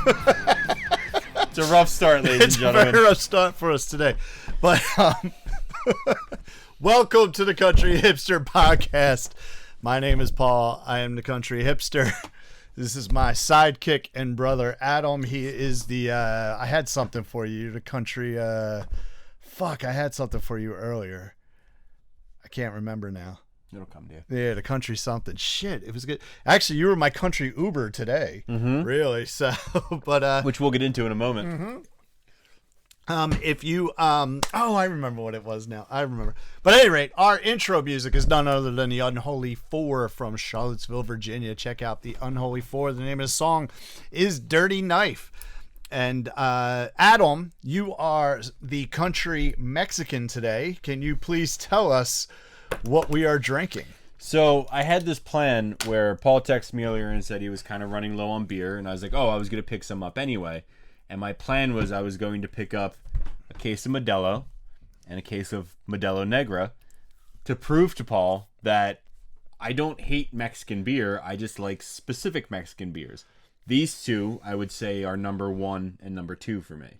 It's a rough start, ladies and gentlemen. It's a very rough start for us today. But welcome to the Country Hipster Podcast. My name is Paul. I am the Country Hipster. This is my sidekick and brother, Adam. He is the, I had something for you, the country, I had something for you earlier. I can't remember now. It'll come to you. Yeah, the country something. Shit, it was good. Actually, you were my country Uber today. Mm-hmm. Really, so, but. Which we'll get into in a moment. Mm-hmm. If you, I remember what it was now. I remember. But at any rate, our intro music is none other than the Unholy Four from Charlottesville, Virginia. Check out the Unholy Four. The name of the song is Dirty Knife. And, Adam, you are the country Mexican today. Can you please tell us what we are drinking? So I had this plan where Paul texted me earlier and said he was kind of running low on beer. And I was like, I was going to pick some up anyway. And my plan was I was going to pick up a case of Modelo and a case of Modelo Negra to prove to Paul that I don't hate Mexican beer. I just like specific Mexican beers. These two, I would say, are number one and number two for me.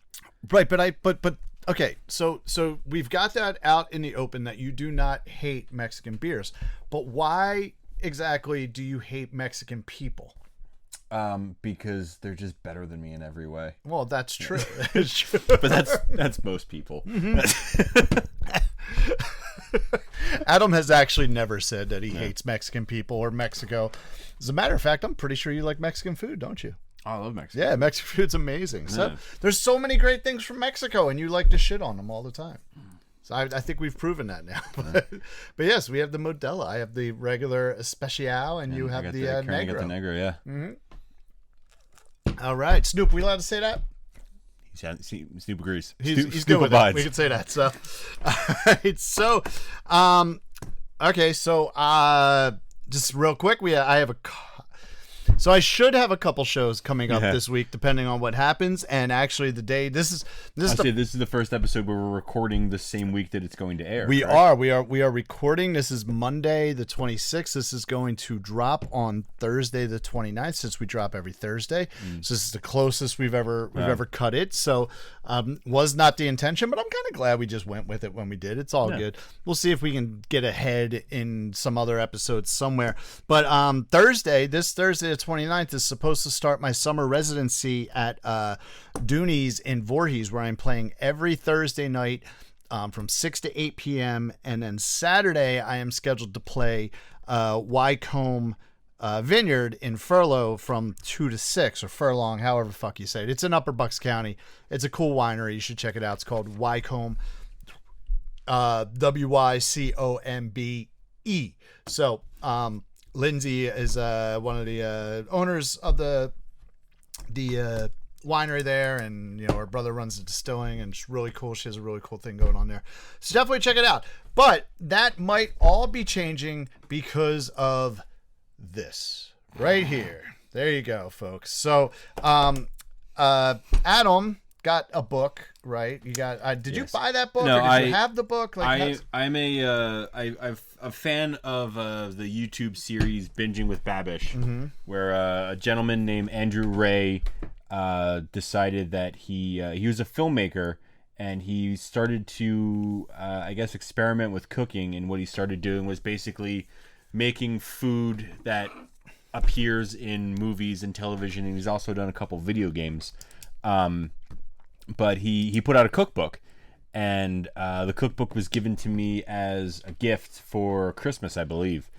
Right, but okay. So we've got that out in the open that you do not hate Mexican beers. But why exactly do you hate Mexican people? Because they're just better than me in every way. Well, that's true. But that's most people. Mm-hmm. Adam has actually never said that he hates Mexican people or Mexico. As a matter of fact, I'm pretty sure you like Mexican food, don't you? Oh, I love Mexico. Yeah, Mexican food's amazing. So there's so many great things from Mexico, and you like to shit on them all the time. So I think we've proven that now. But yes, we have the Modelo. I have the regular Especial, and you have the Negro. I got the Negro, yeah. Mm-hmm. All right, Snoop, we allowed to say that? Snoop agrees. He's good with it. We can say that. So, all right. So, okay. So, just real quick, So I should have a couple shows coming up this week, depending on what happens. And actually, the day this is the first episode where we're recording the same week that it's going to air. We are recording. This is Monday the 26th. This is going to drop on Thursday the 29th, since we drop every Thursday. So this is the closest we've ever cut it. So was not the intention, but I'm kind of glad we just went with it when we did. It's all good. We'll see if we can get ahead in some other episodes somewhere. But this Thursday the 29th is supposed to start my summer residency at Dooney's in Voorhees, where I'm playing every Thursday night from 6 to 8 p.m. And then Saturday I am scheduled to play Wycombe Vineyard in Furlough from 2 to 6, or Furlong, however the fuck you say it. It's in Upper Bucks County. It's a cool winery. You should check it out. It's called Wycombe, Wycombe. So, Lindsay is one of the owners of the winery there, and her brother runs the distilling, and it's really cool. She has a really cool thing going on there, so definitely check it out. But that might all be changing because of this right here. There you go, folks. So Adam got a book, right? You got did you buy that book? No, or did you have the book? I'm a fan of the YouTube series Binging with Babish, where a gentleman named Andrew Ray decided that he was a filmmaker, and he started to I guess experiment with cooking, and what he started doing was basically making food that appears in movies and television, and he's also done a couple video games. But he put out a cookbook, and the cookbook was given to me as a gift for Christmas, I believe.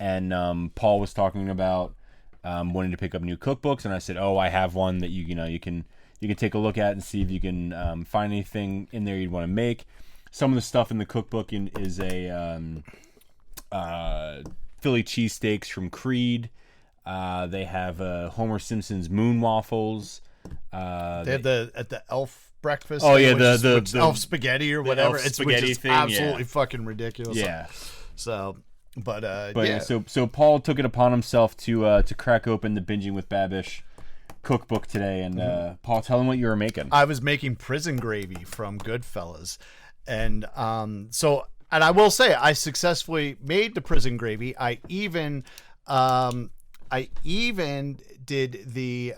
And Paul was talking about wanting to pick up new cookbooks, and I said, I have one that you can take a look at and see if you can find anything in there you'd want to make. Some of the stuff in the cookbook is a Philly cheesesteaks from Creed. They have Homer Simpson's moon waffles. They have the elf breakfast. Oh yeah, the elf spaghetti or whatever. It's spaghetti thing, absolutely fucking ridiculous. Yeah. So, but yeah. So Paul took it upon himself to crack open the Binging with Babish cookbook today, and Paul, tell him what you were making. I was making prison gravy from Goodfellas, and so I will say I successfully made the prison gravy. I even did the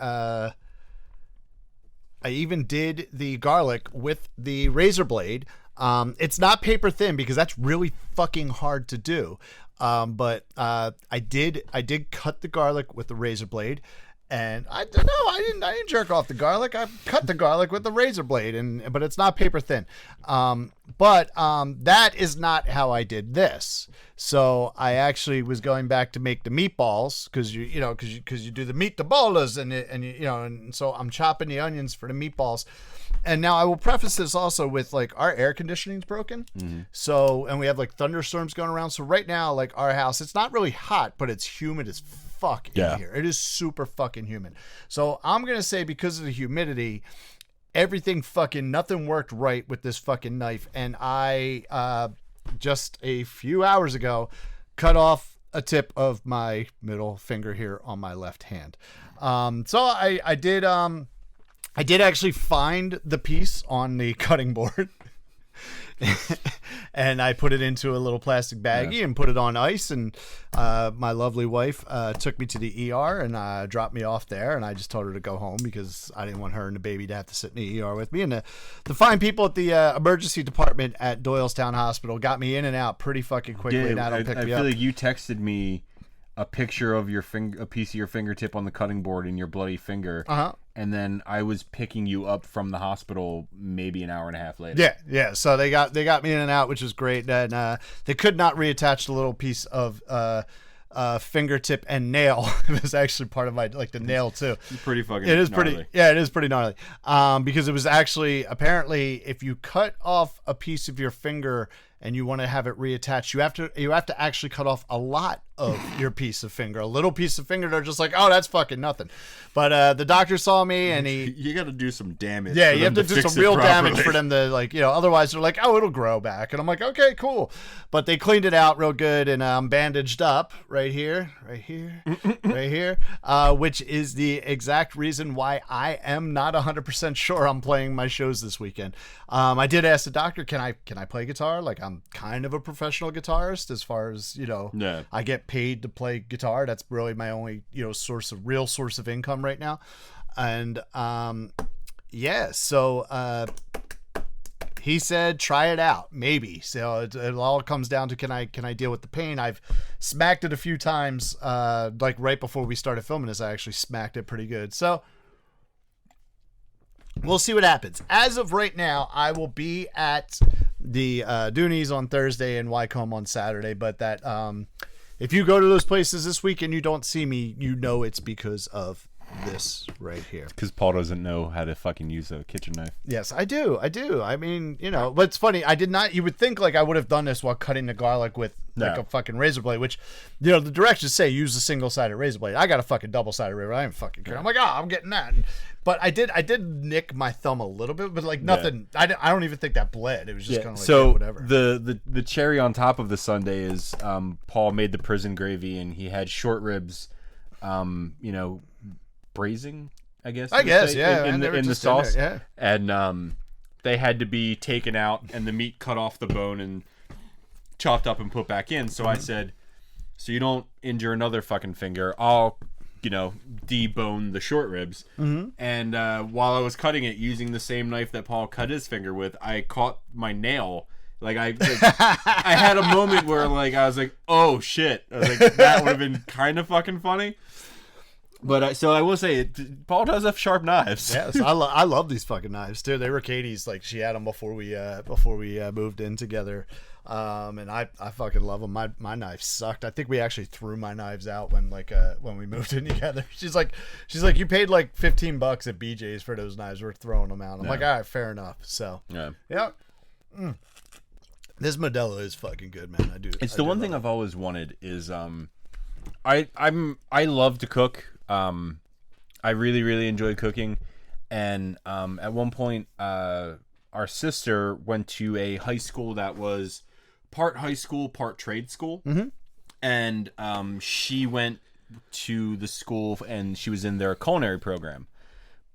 I even did the garlic with the razor blade. It's not paper thin because that's really fucking hard to do. But I did cut the garlic with the razor blade, and I don't know, I didn't jerk off the garlic. I cut the garlic with the razor blade, but it's not paper thin. But that is not how I did this. So I actually was going back to make the meatballs because you do the meatballs and so I'm chopping the onions for the meatballs. And now I will preface this also with like our air conditioning's broken. Mm-hmm. So, and we have like thunderstorms going around. So right now, like our house, it's not really hot, but it's humid as fuck in here. It is super fucking humid. So I'm going to say because of the humidity, nothing worked right with this fucking knife. And I, just a few hours ago, cut off a tip of my middle finger here on my left hand. So I did actually find the piece on the cutting board and I put it into a little plastic baggie and put it on ice. And my lovely wife took me to the ER and dropped me off there. And I just told her to go home because I didn't want her and the baby to have to sit in the ER with me. And the fine people at the emergency department at Doylestown Hospital got me in and out pretty fucking quickly. And I picked me feel up. like you texted me a picture of a piece of your fingertip on the cutting board and your bloody finger. And then I was picking you up from the hospital maybe an hour and a half later. Yeah. So they got me in and out, which was great. And they could not reattach the little piece of fingertip and nail. It was actually part of the nail too. It's pretty fucking. It is gnarly. it is pretty gnarly. Because it was actually apparently if you cut off a piece of your finger and you want to have it reattached, you have to actually cut off a lot of your piece of finger. A little piece of finger, they're just like, oh, that's fucking nothing. But the doctor saw me and you got to do some damage. Yeah, you have to do some real damage for them to otherwise they're like, oh, it'll grow back. And I'm like, okay, cool. But they cleaned it out real good and I'm bandaged up right here, which is the exact reason why I am not 100% sure I'm playing my shows this weekend. I did ask the doctor, can I play guitar? Like I'm kind of a professional guitarist as far as, I get paid to play guitar. That's really my only, source of income right now. And so he said try it out, maybe. So it all comes down to can I deal with the pain. I've smacked it a few times, like right before we started filming this. I actually smacked it pretty good. So we'll see what happens. As of right now, I will be at the Doonies on Thursday and Wycombe on Saturday. But that if you go to those places this week and you don't see me, it's because of this right here. Because Paul doesn't know how to fucking use a kitchen knife. Yes, I do. I mean, but it's funny. I did not. You would think like I would have done this while cutting the garlic with like a fucking razor blade, which, the directions say use a single-sided razor blade. I got a fucking double-sided razor blade. I ain't fucking care. I'm like, I'm getting that. But I did nick my thumb a little bit, but like nothing. I don't even think that bled. It was just kind of like whatever. The cherry on top of the sundae is Paul made the prison gravy and he had short ribs, braising, I guess. In the sauce. And they had to be taken out and the meat cut off the bone and chopped up and put back in. So I said, so you don't injure another fucking finger, I'll debone the short ribs. And while I was cutting it using the same knife that Paul cut his finger with, I caught my nail. I had a moment where I was like, oh shit. I was like, that would have been kind of fucking funny. But so I will say, Paul does have sharp knives. Yes, I love these fucking knives too. They were Katie's. Like she had them before we moved in together. And I fucking love them. My knife sucked. I think we actually threw my knives out when we moved in together. She's like, you paid like $15 at BJ's for those knives. We're throwing them out. I'm like, all right, fair enough. So yeah. This Modelo is fucking good, man. I do. It's the one thing I've always wanted is I love to cook. I really, really enjoy cooking. And at one point, our sister went to a high school that was part high school, part trade school. And she went to the school and she was in their culinary program.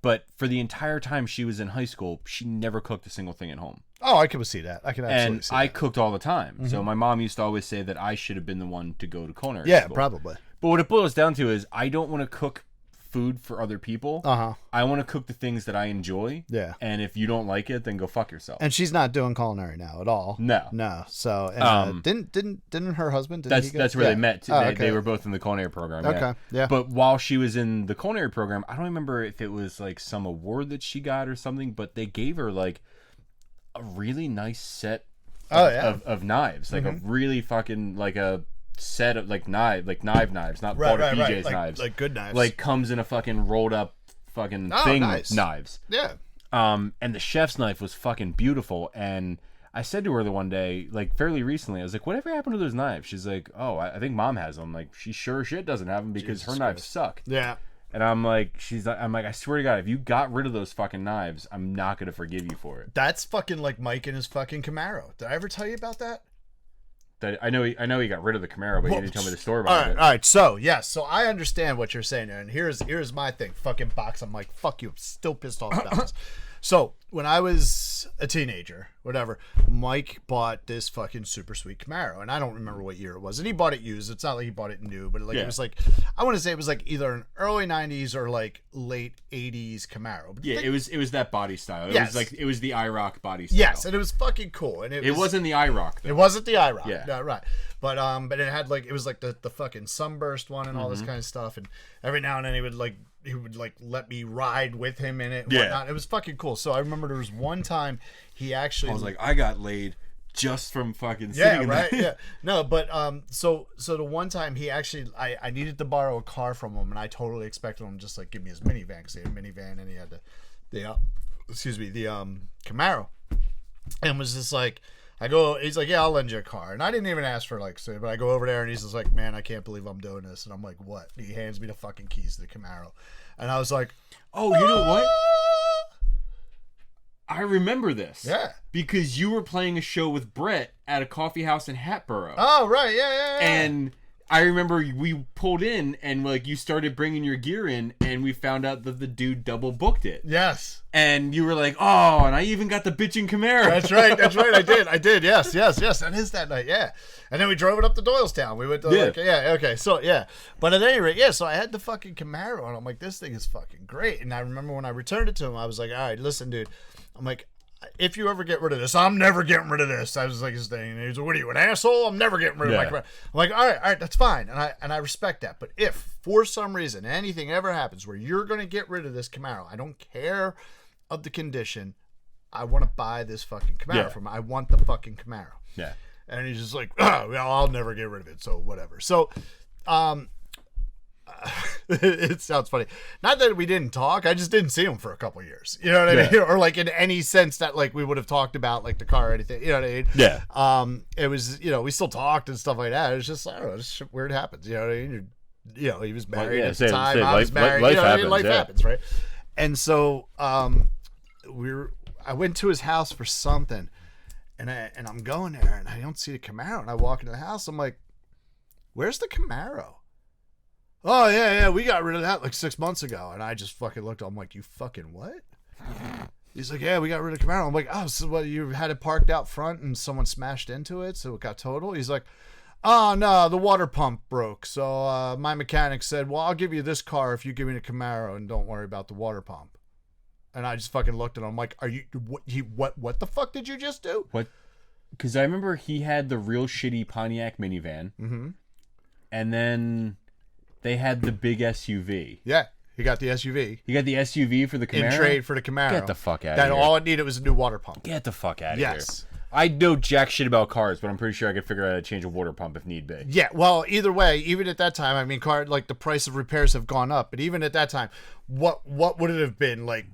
But for the entire time she was in high school, she never cooked a single thing at home. Oh, I can see that. I can absolutely see that. And I cooked all the time. So my mom used to always say that I should have been the one to go to culinary school. Yeah, probably. But what it boils down to is I don't want to cook food for other people. Uh-huh. I want to cook the things that I enjoy. Yeah. And if you don't like it, then go fuck yourself. And she's not doing culinary now at all. No. So and, didn't her husband? That's where they met. Oh, They were both in the culinary program. Okay. Yeah. But while she was in the culinary program, I don't remember if it was like some award that she got or something. But they gave her like a really nice set. Of knives, like a really fucking like a set of like knives, not BJ's knives, like good knives, like comes in a fucking rolled up fucking thing of knives. Yeah. And the chef's knife was fucking beautiful. And I said to her the one day, like fairly recently, I was like, "Whatever happened to those knives?" She's like, "Oh, I think Mom has them." Like, she sure shit doesn't have them because her knives suck. Yeah. And I'm like, I swear to God, if you got rid of those fucking knives, I'm not gonna forgive you for it. That's fucking like Mike and his fucking Camaro. Did I ever tell you about that? That I know he got rid of the Camaro, but you didn't tell me the story about it. All right. So so I understand what you're saying, and here's my thing. Fucking box. I'm like, fuck you. I'm still pissed off about this. So when I was a teenager, whatever, Mike bought this fucking super sweet Camaro, and I don't remember what year it was, and he bought it used. It's not like he bought it new, but it was like, I want to say it was like either an early '90s or like late '80s Camaro. But it was that body style. It was the IROC body style. Yes, and it was fucking cool, and it wasn't the IROC. It wasn't the IROC. Yeah, no, right. But it had like, it was like the fucking sunburst one and all this kind of stuff, and every now and then he would let me ride with him in it and whatnot. It was fucking cool. So I remember there was one time he actually... I was like, I got laid just from fucking sitting in that. Yeah. No, but so the one time he actually... I needed to borrow a car from him, and I totally expected him to just like give me his minivan, because he had a minivan and he had the Camaro. And was just like... he's like, yeah, I'll lend you a car. And I didn't even ask for but I go over there and he's just like, man, I can't believe I'm doing this. And I'm like, what? And he hands me the fucking keys to the Camaro. And I was like, oh, you know what? I remember this. Yeah. Because you were playing a show with Brett at a coffee house in Hatboro. Oh, right. Yeah. And I remember we pulled in and like you started bringing your gear in and we found out that the dude double booked it. Yes. And you were like, oh, and I even got the bitchin' Camaro. That's right. I did. Yes. That is that night. Yeah. And then we drove it up to Doylestown. We went to okay. So, yeah. But at any rate, so I had the fucking Camaro and I'm like, this thing is fucking great. And I remember when I returned it to him, I was like, all right, listen, dude. I'm like, if you ever get rid of this, I'm never getting rid of this. I was like his thing. And he was like, what are you, an asshole? I'm never getting rid of my Camaro. I'm like, all right, that's fine. And I respect that. But if for some reason anything ever happens where you're going to get rid of this Camaro, I don't care of the condition, I want to buy this fucking Camaro from him. I want the fucking Camaro. Yeah. And he's just like, oh, well, I'll never get rid of it. So whatever. So, it sounds funny. Not that we didn't talk. I just didn't see him for a couple years. You know what I mean? Or like in any sense that like we would have talked about like the car or anything. You know what I mean? Yeah. It was, we still talked and stuff like that. It was just, I don't know, this shit weird happens. You know what I mean? He was married at the time. I was married. Life happens, right? And so I went to his house for something, and I'm going there and I don't see the Camaro, and I walk into the house. I'm like, where's the Camaro? Oh, yeah, we got rid of that like 6 months ago. And I just fucking looked. I'm like, you fucking what? He's like, yeah, we got rid of Camaro. I'm like, oh, so what, you had it parked out front and someone smashed into it, so it got totaled? He's like, oh, no, the water pump broke. So my mechanic said, well, I'll give you this car if you give me the Camaro and don't worry about the water pump. And I just fucking looked at him. I'm like, what the fuck did you just do? What? Because I remember he had the real shitty Pontiac minivan. Mm-hmm. And then... they had the big SUV. Yeah, he got the SUV. He got the SUV for the Camaro? In trade for the Camaro. Get the fuck out of here. All it needed was a new water pump. Get the fuck out of here. Yes. I know jack shit about cars, but I'm pretty sure I could figure out how to change a water pump if need be. Yeah, well, either way, even at that time, I mean, the price of repairs have gone up, but even at that time, what would it have been? Like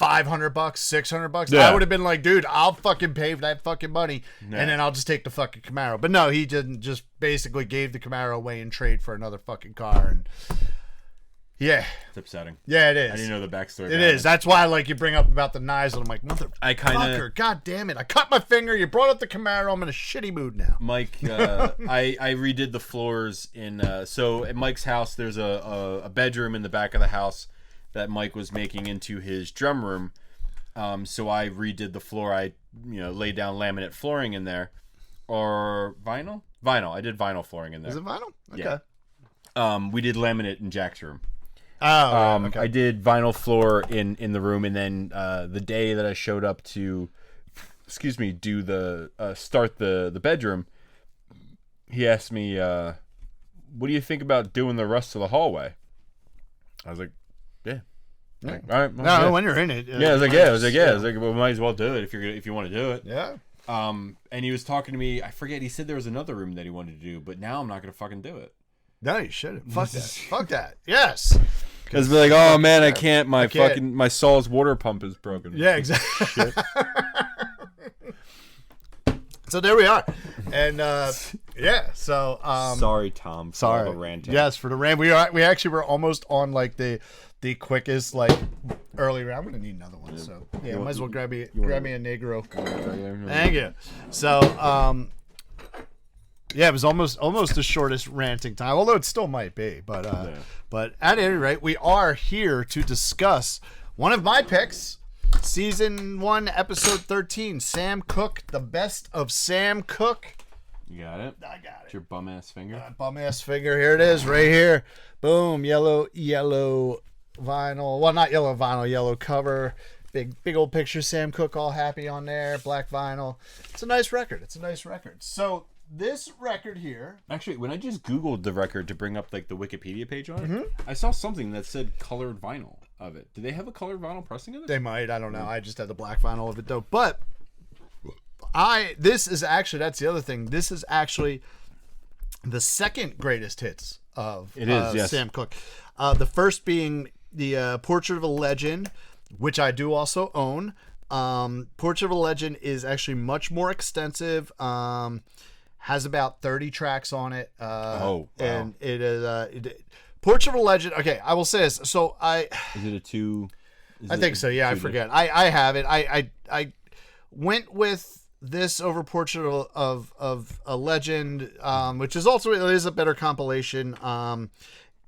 $500, $600? Yeah. I would have been like, dude, I'll fucking pay for that fucking money, and then I'll just take the fucking Camaro. But no, he didn't. Just basically gave the Camaro away in trade for another fucking car, and yeah, it's upsetting. Yeah, it is. I didn't know the backstory. It is. That's why, like, you bring up about the knives, and I'm like, motherfucker, god damn it! I cut my finger. You brought up the Camaro. I'm in a shitty mood now. Mike, I redid the floors in. So at Mike's house, there's a bedroom in the back of the house that Mike was making into his drum room. So I redid the floor. I laid down laminate flooring in there, or vinyl. I did vinyl flooring in there. Is it vinyl? Okay. Yeah. We did laminate in Jack's room. Oh, okay. I did vinyl floor in the room, and then the day that I showed up to, do the start the bedroom, he asked me, "What do you think about doing the rest of the hallway?" I was like, "Yeah." Like, all right. Well, No, when you're in it. I was like, "Yeah." I was like, "Well, might as well do it if you want to do it." Yeah. And he was talking to me. I forget. He said there was another room that he wanted to do, but now I'm not gonna fucking do it. No, you shouldn't. Fuck that. Fuck that. Yes. Because be like, oh man, I can't. My Saul's water pump is broken. Yeah, exactly. So there we are, and yeah. So sorry, Tom. For all the ranting. Yes, for the rant. We actually were almost on like the quickest like early round. I'm gonna need another one. So yeah, might as well grab me a Negro. Thank you. So yeah, it was almost the shortest ranting time, although it still might be. But at any rate, we are here to discuss one of my picks, season 1, episode 13, Sam Cooke, the best of Sam Cooke. You got it? I got it. It's your bum ass finger. Bum ass finger. Here it is, right here. Boom, yellow vinyl. Well, not yellow vinyl, yellow cover. Big old picture, Sam Cooke, all happy on there. Black vinyl. It's a nice record. So this record here. Actually, when I just Googled the record to bring up like the Wikipedia page on it, I saw something that said colored vinyl of it. Do they have a colored vinyl pressing of it? They might. I don't know. I just had the black vinyl of it though. But that's the other thing. This is actually the second greatest hits of Sam Cooke. The first being the Portrait of a Legend, which I do also own. Portrait of a Legend is actually much more extensive. Has about 30 tracks on it. Wow. And it is Portrait of a Legend. Okay, I will say this. So is it a 2? I think so. Yeah, I forget. I have it. I went with this over Portrait of a Legend, which is also it is a better compilation.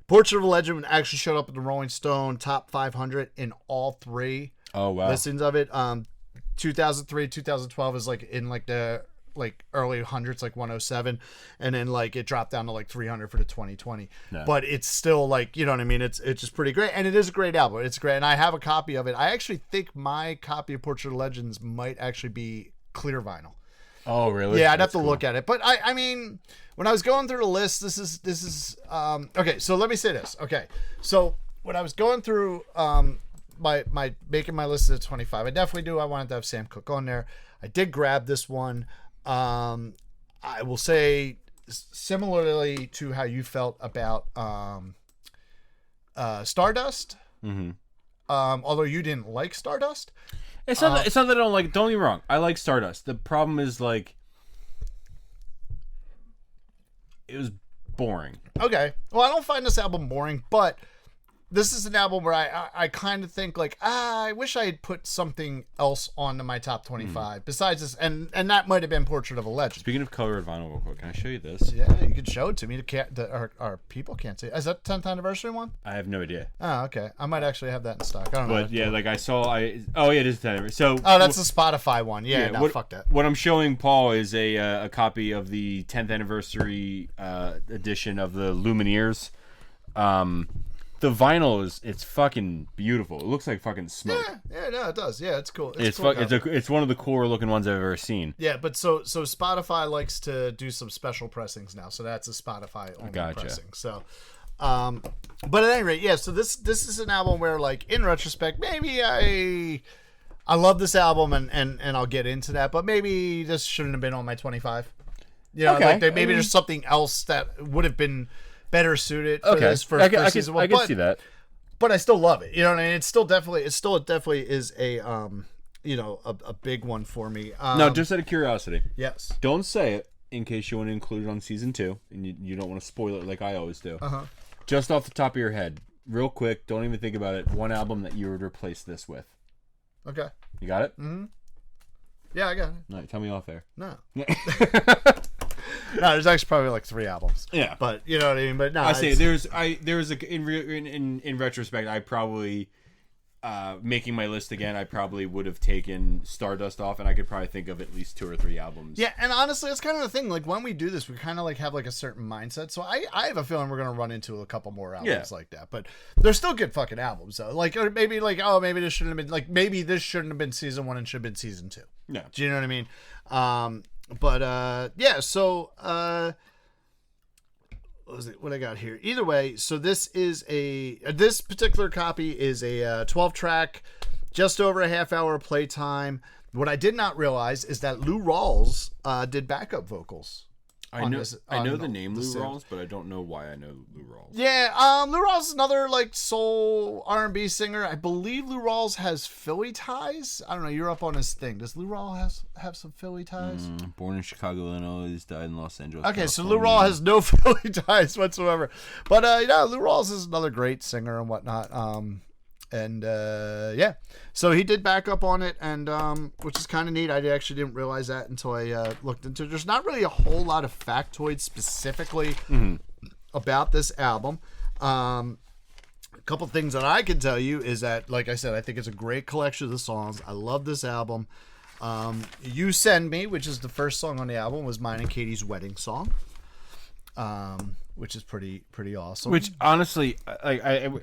Portrait of a Legend actually showed up in the Rolling Stone top 500 in all 3 listings of it. 2003, 2012 is like in like the early hundreds, like 107, and then like it dropped down to like 300 for the 2020. No. But it's still like, you know what I mean? It's just pretty great, and it is a great album. It's great, and I have a copy of it. I actually think my copy of Portrait of Legends might actually be clear vinyl. Oh, really? Yeah, I'd have to look at it. But I mean, when I was going through the list, this is okay. So let me say this. Okay, so when I was going through my making my list of the 25, I wanted to have Sam Cooke on there. I did grab this one. I will say similarly to how you felt about Stardust. Mm-hmm. Although you didn't like Stardust. It's not that I don't like. Don't get me wrong. I like Stardust. The problem is like it was boring. Okay. Well, I don't find this album boring, but this is an album where I kind of think like, I wish I had put something else onto my top 25 besides this, and that might have been Portrait of a Legend. Speaking of colored vinyl, real quick, can I show you this? Yeah, you can show it to me. Our people can't see it. Is that 10th anniversary one? I have no idea. Oh, okay. I might actually have that in stock. I don't know. But yeah, like I saw, it is 10th anniversary. So that's the Spotify one. Yeah, no, fuck that. What I'm showing Paul is a copy of the 10th anniversary edition of the Lumineers. The vinyl it's fucking beautiful. It looks like fucking smoke. Yeah, no, it does. Yeah, it's cool. It's one of the cooler looking ones I've ever seen. Yeah, but so Spotify likes to do some special pressings now, so that's a Spotify only pressing. So, but at any rate, yeah. So this is an album where, like, in retrospect, maybe I love this album and I'll get into that, but maybe this shouldn't have been on my 25. You know, like maybe there's something else that would have been better suited for this first season. I can see that, but I still love it. You know what I mean? It still definitely is a a big one for me. No, just out of curiosity. Yes. Don't say it in case you want to include it on season 2, and you don't want to spoil it like I always do. Just off the top of your head, real quick, don't even think about it. One album that you would replace this with. Okay. You got it? Mm-hmm. Yeah, I got it. All right, tell me off air. No. No, there's actually probably like 3 albums. Yeah, but you know what I mean. But no, I say in retrospect, I probably making my list again, I probably would have taken Stardust off, and I could probably think of at least 2 or 3 albums. Yeah, and honestly, that's kind of the thing. Like, when we do this, we kind of like have like a certain mindset. So I have a feeling we're gonna run into a couple more albums like that. But they're still good fucking albums, though. Like, or maybe like, oh, maybe this shouldn't have been like, maybe this shouldn't have been season 1 and should have been season 2. Yeah. Do you know what I mean? Yeah. So what I got here? Either way, so this particular copy is a 12-track, just over a half-hour playtime. What I did not realize is that Lou Rawls did backup vocals. I know the name Lou Rawls, but I don't know why I know Lou Rawls. Yeah, Lou Rawls is another like soul R&B singer. I believe Lou Rawls has Philly ties. I don't know. You're up on his thing. Does Lou Rawls have some Philly ties? Born in Chicago, Illinois, died in Los Angeles. Okay, California. so Lou Rawls has no Philly ties whatsoever. But Lou Rawls is another great singer and whatnot. So he did back up on it, and which is kind of neat. I actually didn't realize that until I looked into it. There's not really a whole lot of factoids specifically about this album. A couple things that I can tell you is that, like I said, I think it's a great collection of the songs. I love this album. You Send Me, which is the first song on the album, was mine and Katie's wedding song. Which is pretty awesome. Which honestly,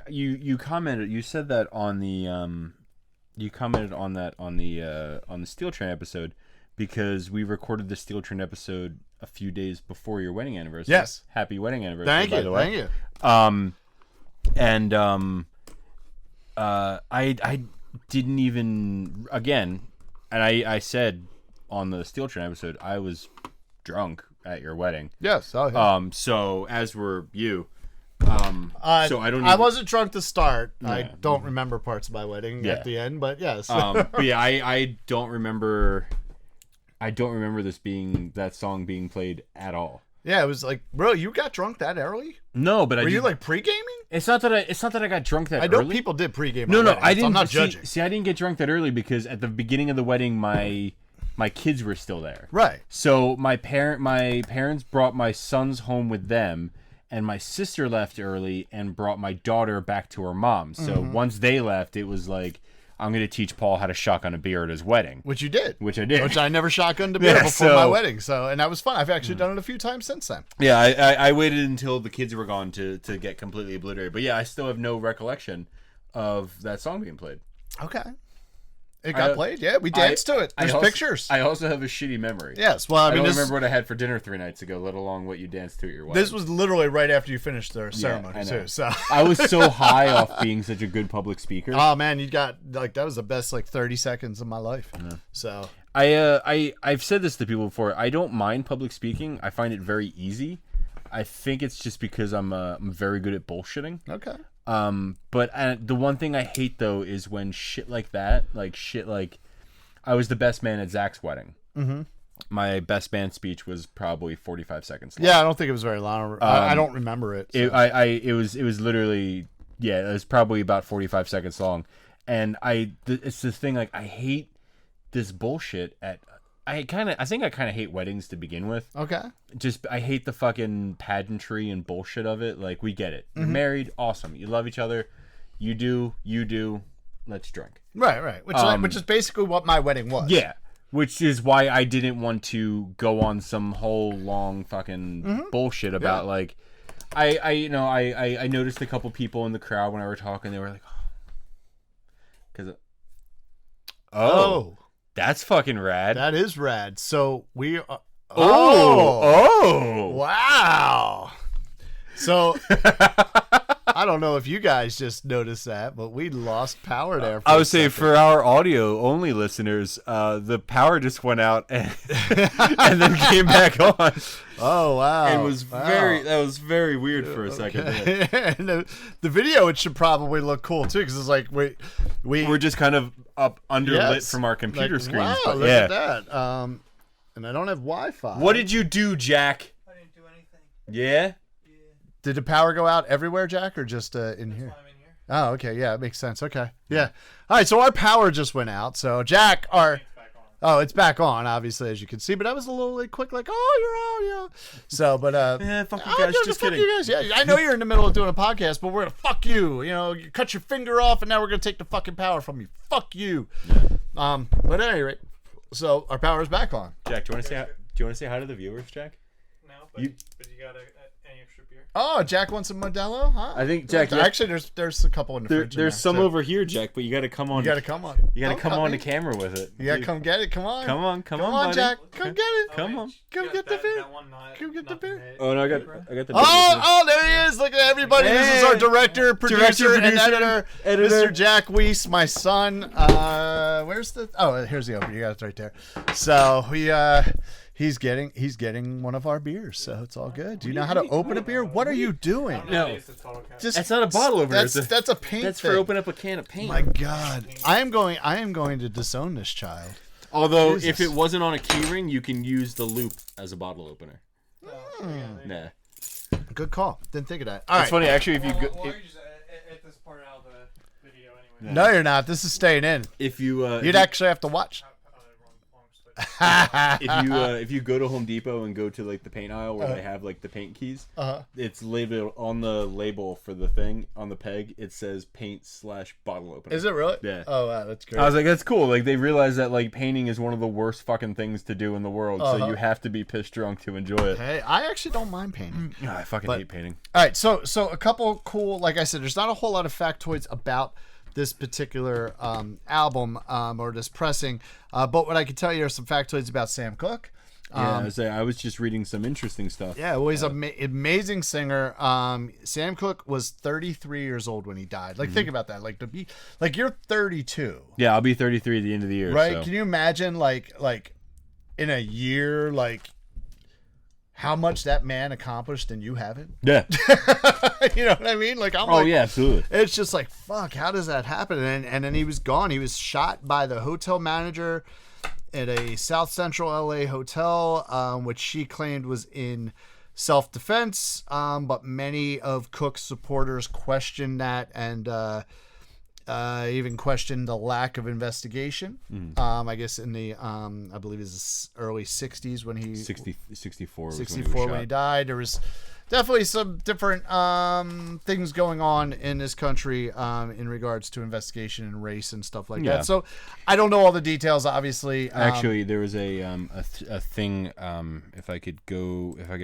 you commented, you said that on the you commented on that on the Steel Train episode, because we recorded the Steel Train episode a few days before your wedding anniversary. Yes, happy wedding anniversary. By the way. Thank you. I didn't even, again, and I said on the Steel Train episode I was drunk at your wedding. Yes. Oh, yeah. So as were you. So I wasn't drunk to start. Yeah. I don't remember parts of my wedding at the end, but yes. But yeah, I don't remember. I don't remember that song being played at all. Yeah, it was like, bro, you got drunk that early? No, but were you like pre-gaming? It's not that I got drunk that early. I know people did pre-game. No, I didn't. I'm not judging. See, I didn't get drunk that early because at the beginning of the wedding, my kids were still there. Right. So my parents brought my sons home with them, and my sister left early and brought my daughter back to her mom. So once they left, it was like, I'm going to teach Paul how to shotgun a beer at his wedding. Which you did. Which I did. Which I never shotgunned a beer before my wedding. And that was fun. I've actually done it a few times since then. Yeah, I waited until the kids were gone to get completely obliterated. But yeah, I still have no recollection of that song being played. Okay. It got played, yeah. We danced to it. There's pictures. I also have a shitty memory. Yes, well, I don't remember what I had for dinner 3 nights ago, let alone what you danced to at your wedding. This was literally right after you finished the ceremony, too. So I was so high off being such a good public speaker. Oh man, you got that was the best 30 seconds of my life. Yeah. So I've said this to people before. I don't mind public speaking. I find it very easy. I think it's just because I'm very good at bullshitting. Okay. But the one thing I hate though is when shit like that, I was the best man at Zach's wedding. Mm-hmm. My best man speech was probably 45 seconds long. Yeah, I don't think it was very long. I don't remember it. So. It was literally, it was probably about 45 seconds long. And it's this thing, I hate this bullshit I think I kind of hate weddings to begin with. Okay. I hate the fucking pageantry and bullshit of it. We get it. You're married, awesome. You love each other. You do. Let's drink. Right. Which is basically what my wedding was. Yeah. Which is why I didn't want to go on some whole long fucking bullshit about I noticed a couple people in the crowd when I were talking. They were like, oh. That's fucking rad. That is rad. So we are... Oh! Wow! So, I don't know if you guys just noticed that, but we lost power there. I would say for our audio-only listeners, the power just went out and then came back on. Oh, wow. That was very weird for a second. Okay. And the video, it should probably look cool, too, because it's we're just kind of up underlit from our computer screens. Wow, look at that. And I don't have Wi-Fi. What did you do, Jack? I didn't do anything. Yeah? Yeah. Did the power go out everywhere, Jack, or just in here? That's why I'm in here. Oh, okay. Yeah, it makes sense. Okay. Yeah. All right, so our power just went out. So, Jack, Oh, it's back on, obviously, as you can see. But I was a little like, quick, like, oh, you're on, yeah. So, but fuck you guys. Just kidding. You guys. Yeah, I know you're in the middle of doing a podcast, but we're gonna fuck you. You know, you cut your finger off, and now we're gonna take the fucking power from you. Fuck you. But at any rate, so our power is back on. Jack, do you want to say hi to the viewers, Jack? No, but you got any extra beer? Oh, Jack wants some Modelo, huh? I think Jack. Actually, there's a couple in the fridge. There's some over here, Jack. But you got to come on. You got to come on. You got to come on the camera with it. You got to come get it. Come on. Come on, buddy. Jack. Come get it. Come on. Come get the beer. Come get the beer. Oh no, I got the. Oh, there he is! Look at everybody. This is our director, producer, and editor, Mr. Jack Weiss, my son. Where's the? Oh, here's the opener. You got it right there. So he's getting one of our beers, so it's all good. Do you know how to open a beer? What are you doing? No, that's not a bottle opener. That's a paint. That's thing. for opening up a can of paint. My God, I am going to disown this child. Although, if it wasn't on a keyring, you can use the loop as a bottle opener. Nah. Good call. Didn't think of that. All right. It's funny, actually, if you go. Well, you're just at this part out of the video anyway. No, you're not. This is staying in. If you, you'd actually have to watch. If you go to Home Depot and go to like the paint aisle where they have like the paint keys, it's labeled on the label for the thing on the peg. It says paint/bottle opener. Is it really? Yeah. Oh wow, that's great. I was like, that's cool. Like they realize that like painting is one of the worst fucking things to do in the world, so you have to be piss drunk to enjoy it. Hey, I actually don't mind painting. I fucking hate painting. All right, so a couple cool. Like I said, there's not a whole lot of factoids about this particular album or this pressing, but what I can tell you are some factoids about Sam Cooke. I was just reading some interesting stuff. Yeah, well, he's an amazing singer. Sam Cooke was 33 years old when he died. Like, think about that. Like, to be like you're 32. Yeah, I'll be 33 at the end of the year. Right? So. Can you imagine, like in a year, like how much that man accomplished and you haven't? Yeah. You know what I mean? Like, yeah, absolutely. It's just like, fuck, how does that happen? And then he was gone. He was shot by the hotel manager at a South Central LA hotel, which she claimed was in self-defense. But many of Cooke's supporters questioned that and even questioned the lack of investigation. I guess in the, I believe it's early 60s when he... 64 when he died. There was definitely some different things going on in this country in regards to investigation and race and stuff like that. So I don't know all the details, obviously. Actually, there was a thing. If I could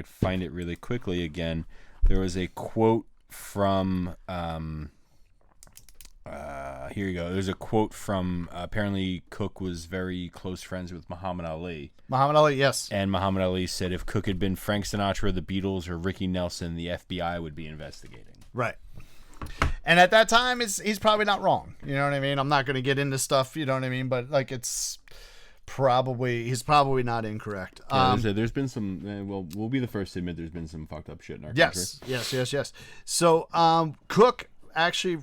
find it really quickly again, there was a quote from. Here you go. There's a quote from apparently Cooke was very close friends with Muhammad Ali. Muhammad Ali, yes. And Muhammad Ali said if Cooke had been Frank Sinatra, the Beatles, or Ricky Nelson, the FBI would be investigating. Right. And at that time, he's probably not wrong. You know what I mean? I'm not going to get into stuff, you know what I mean? But like he's probably not incorrect. There's been some, we'll be the first to admit there's been some fucked up shit in our country. Yes. So Cooke actually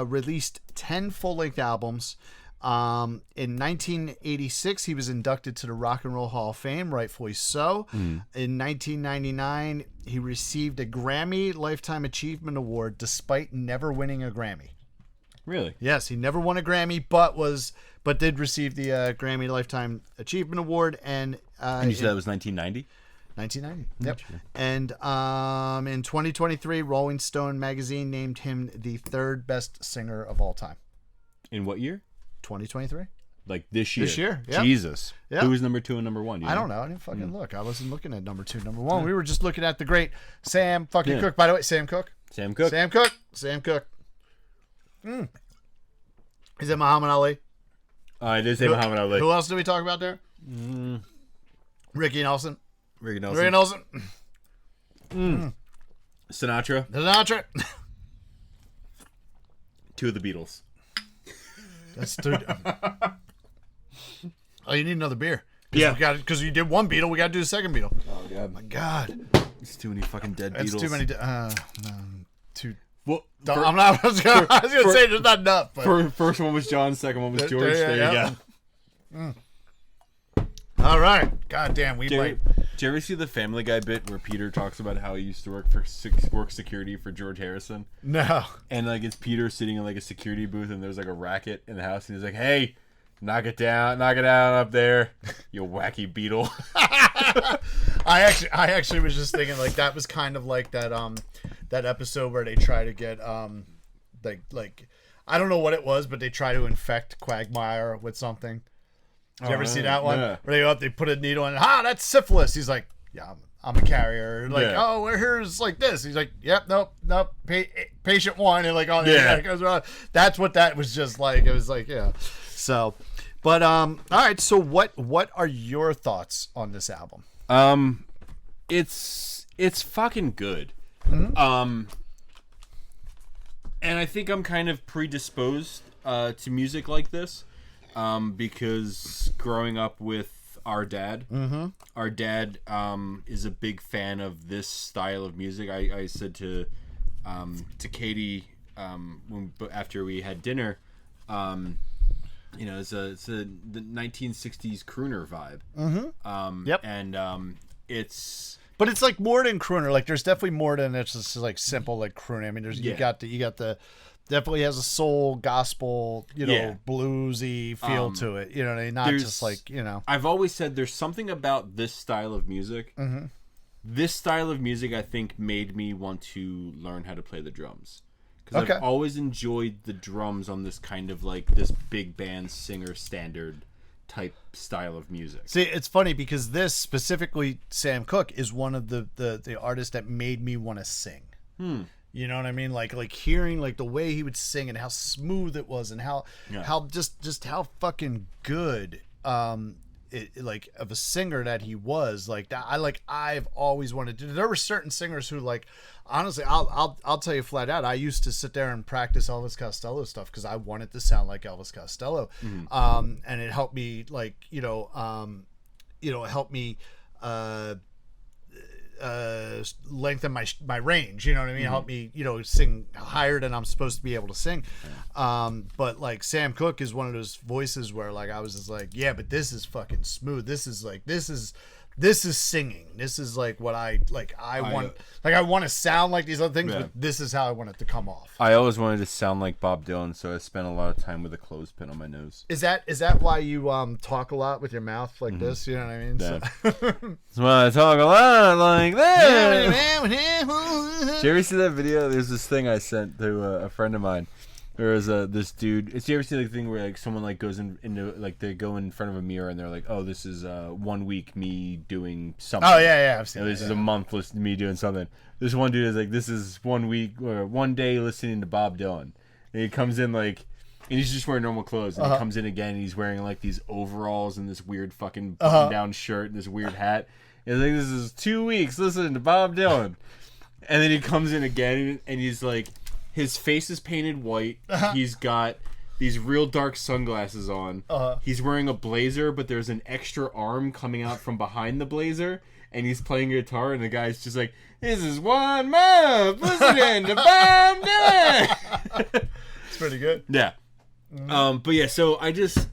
released 10 full-length albums. In 1986, he was inducted to the Rock and Roll Hall of Fame, rightfully so. In 1999, he received a Grammy Lifetime Achievement Award despite never winning a Grammy. Really? Yes, he never won a Grammy, but did receive the Grammy Lifetime Achievement Award. And you said that was 1990? 1990. Yep. And in 2023, Rolling Stone magazine named him the third best singer of all time. In what year? 2023. Like this year? This year, yeah. Jesus. Yep. Who was number 2 and number 1? I don't know. I didn't fucking look. I wasn't looking at number 2, number 1. We were just looking at the great Sam fucking Cooke. By the way, Sam Cooke. Sam Cooke. Is it Muhammad Ali? I did say Muhammad Ali. Who else did we talk about there? Ricky Nelson. Sinatra. 2 of the Beatles. That's 2. Oh, you need another beer. Yeah. Because you did one Beatle, we got to do the second Beatle. Oh, God. My God. It's too many fucking dead Beatles. It's too many. Two. Well, I was gonna say there's not enough. But. First one was John, second one was George. There you go. All right. God damn, Did you ever see the Family Guy bit where Peter talks about how he used to work security for George Harrison? No. And like it's Peter sitting in like a security booth and there's like a racket in the house and he's like, "Hey, Knock it down up there, you wacky beetle. I actually was just thinking like that was kind of like that that episode where they try to get like I don't know what it was, but they try to infect Quagmire with something. Did you ever see that one? Yeah. Where they go up, they put a needle in. That's syphilis. He's like, yeah, I'm a carrier. Like, oh, well, here's like this. He's like, yep, nope. Patient one, and like, oh, yeah, goes around. That's what that was just like. It was like, yeah. So, but all right. So, what are your thoughts on this album? It's fucking good. And I think I'm kind of predisposed to music like this. Because growing up with our dad, our dad is a big fan of this style of music. I said to Katie after we had dinner, it's the 1960s crooner vibe. Yep. And it's. But it's like more than crooner. Like there's definitely more than it's just like simple like crooner. I mean, you got the. Definitely has a soul, gospel, bluesy feel to it. You know what I mean? Not just like, I've always said there's something about this style of music. This style of music, I think, made me want to learn how to play the drums. Because I've always enjoyed the drums on this kind of like this big band singer standard type style of music. See, it's funny because this, specifically Sam Cooke, is one of the artists that made me want to sing. You know what I mean? Like hearing like the way he would sing and how smooth it was and how just how fucking good like of a singer that he was. Like that, I've always wanted to. There were certain singers who like honestly, I'll tell you flat out, I used to sit there and practice Elvis Costello stuff because I wanted to sound like Elvis Costello. And it helped me like help me lengthen my range, you know what I mean? Help me, sing higher than I'm supposed to be able to sing. But like Sam Cooke is one of those voices where like I was just like, yeah, but this is fucking smooth. This is singing. This is like what I want. Like I want to sound like these other things, but this is how I want it to come off. I always wanted to sound like Bob Dylan, so I spent a lot of time with a clothespin on my nose. Is that why you talk a lot with your mouth like this? You know what I mean? Yeah. That's why I talk a lot like that. Did you ever see that video? There's this thing I sent to a friend of mine. There was this dude. Did you ever see the thing where like someone like goes into like they go in front of a mirror and they're like, "Oh, this is 1 week me doing something." Oh yeah, I've seen. This is a month listening to me doing something. This one dude is like, "This is 1 week or 1 day listening to Bob Dylan." And he comes in like, and he's just wearing normal clothes. And he comes in again, and he's wearing like these overalls and this weird fucking button-down shirt and this weird hat. And he's like, "This is 2 weeks listening to Bob Dylan." And then he comes in again, and he's like. His face is painted white. He's got these real dark sunglasses on. He's wearing a blazer, but there's an extra arm coming out from behind the blazer. And he's playing guitar, and the guy's just like, "This is 1 month listening to Bob Dylan." It's pretty good. Yeah. But yeah, so I just...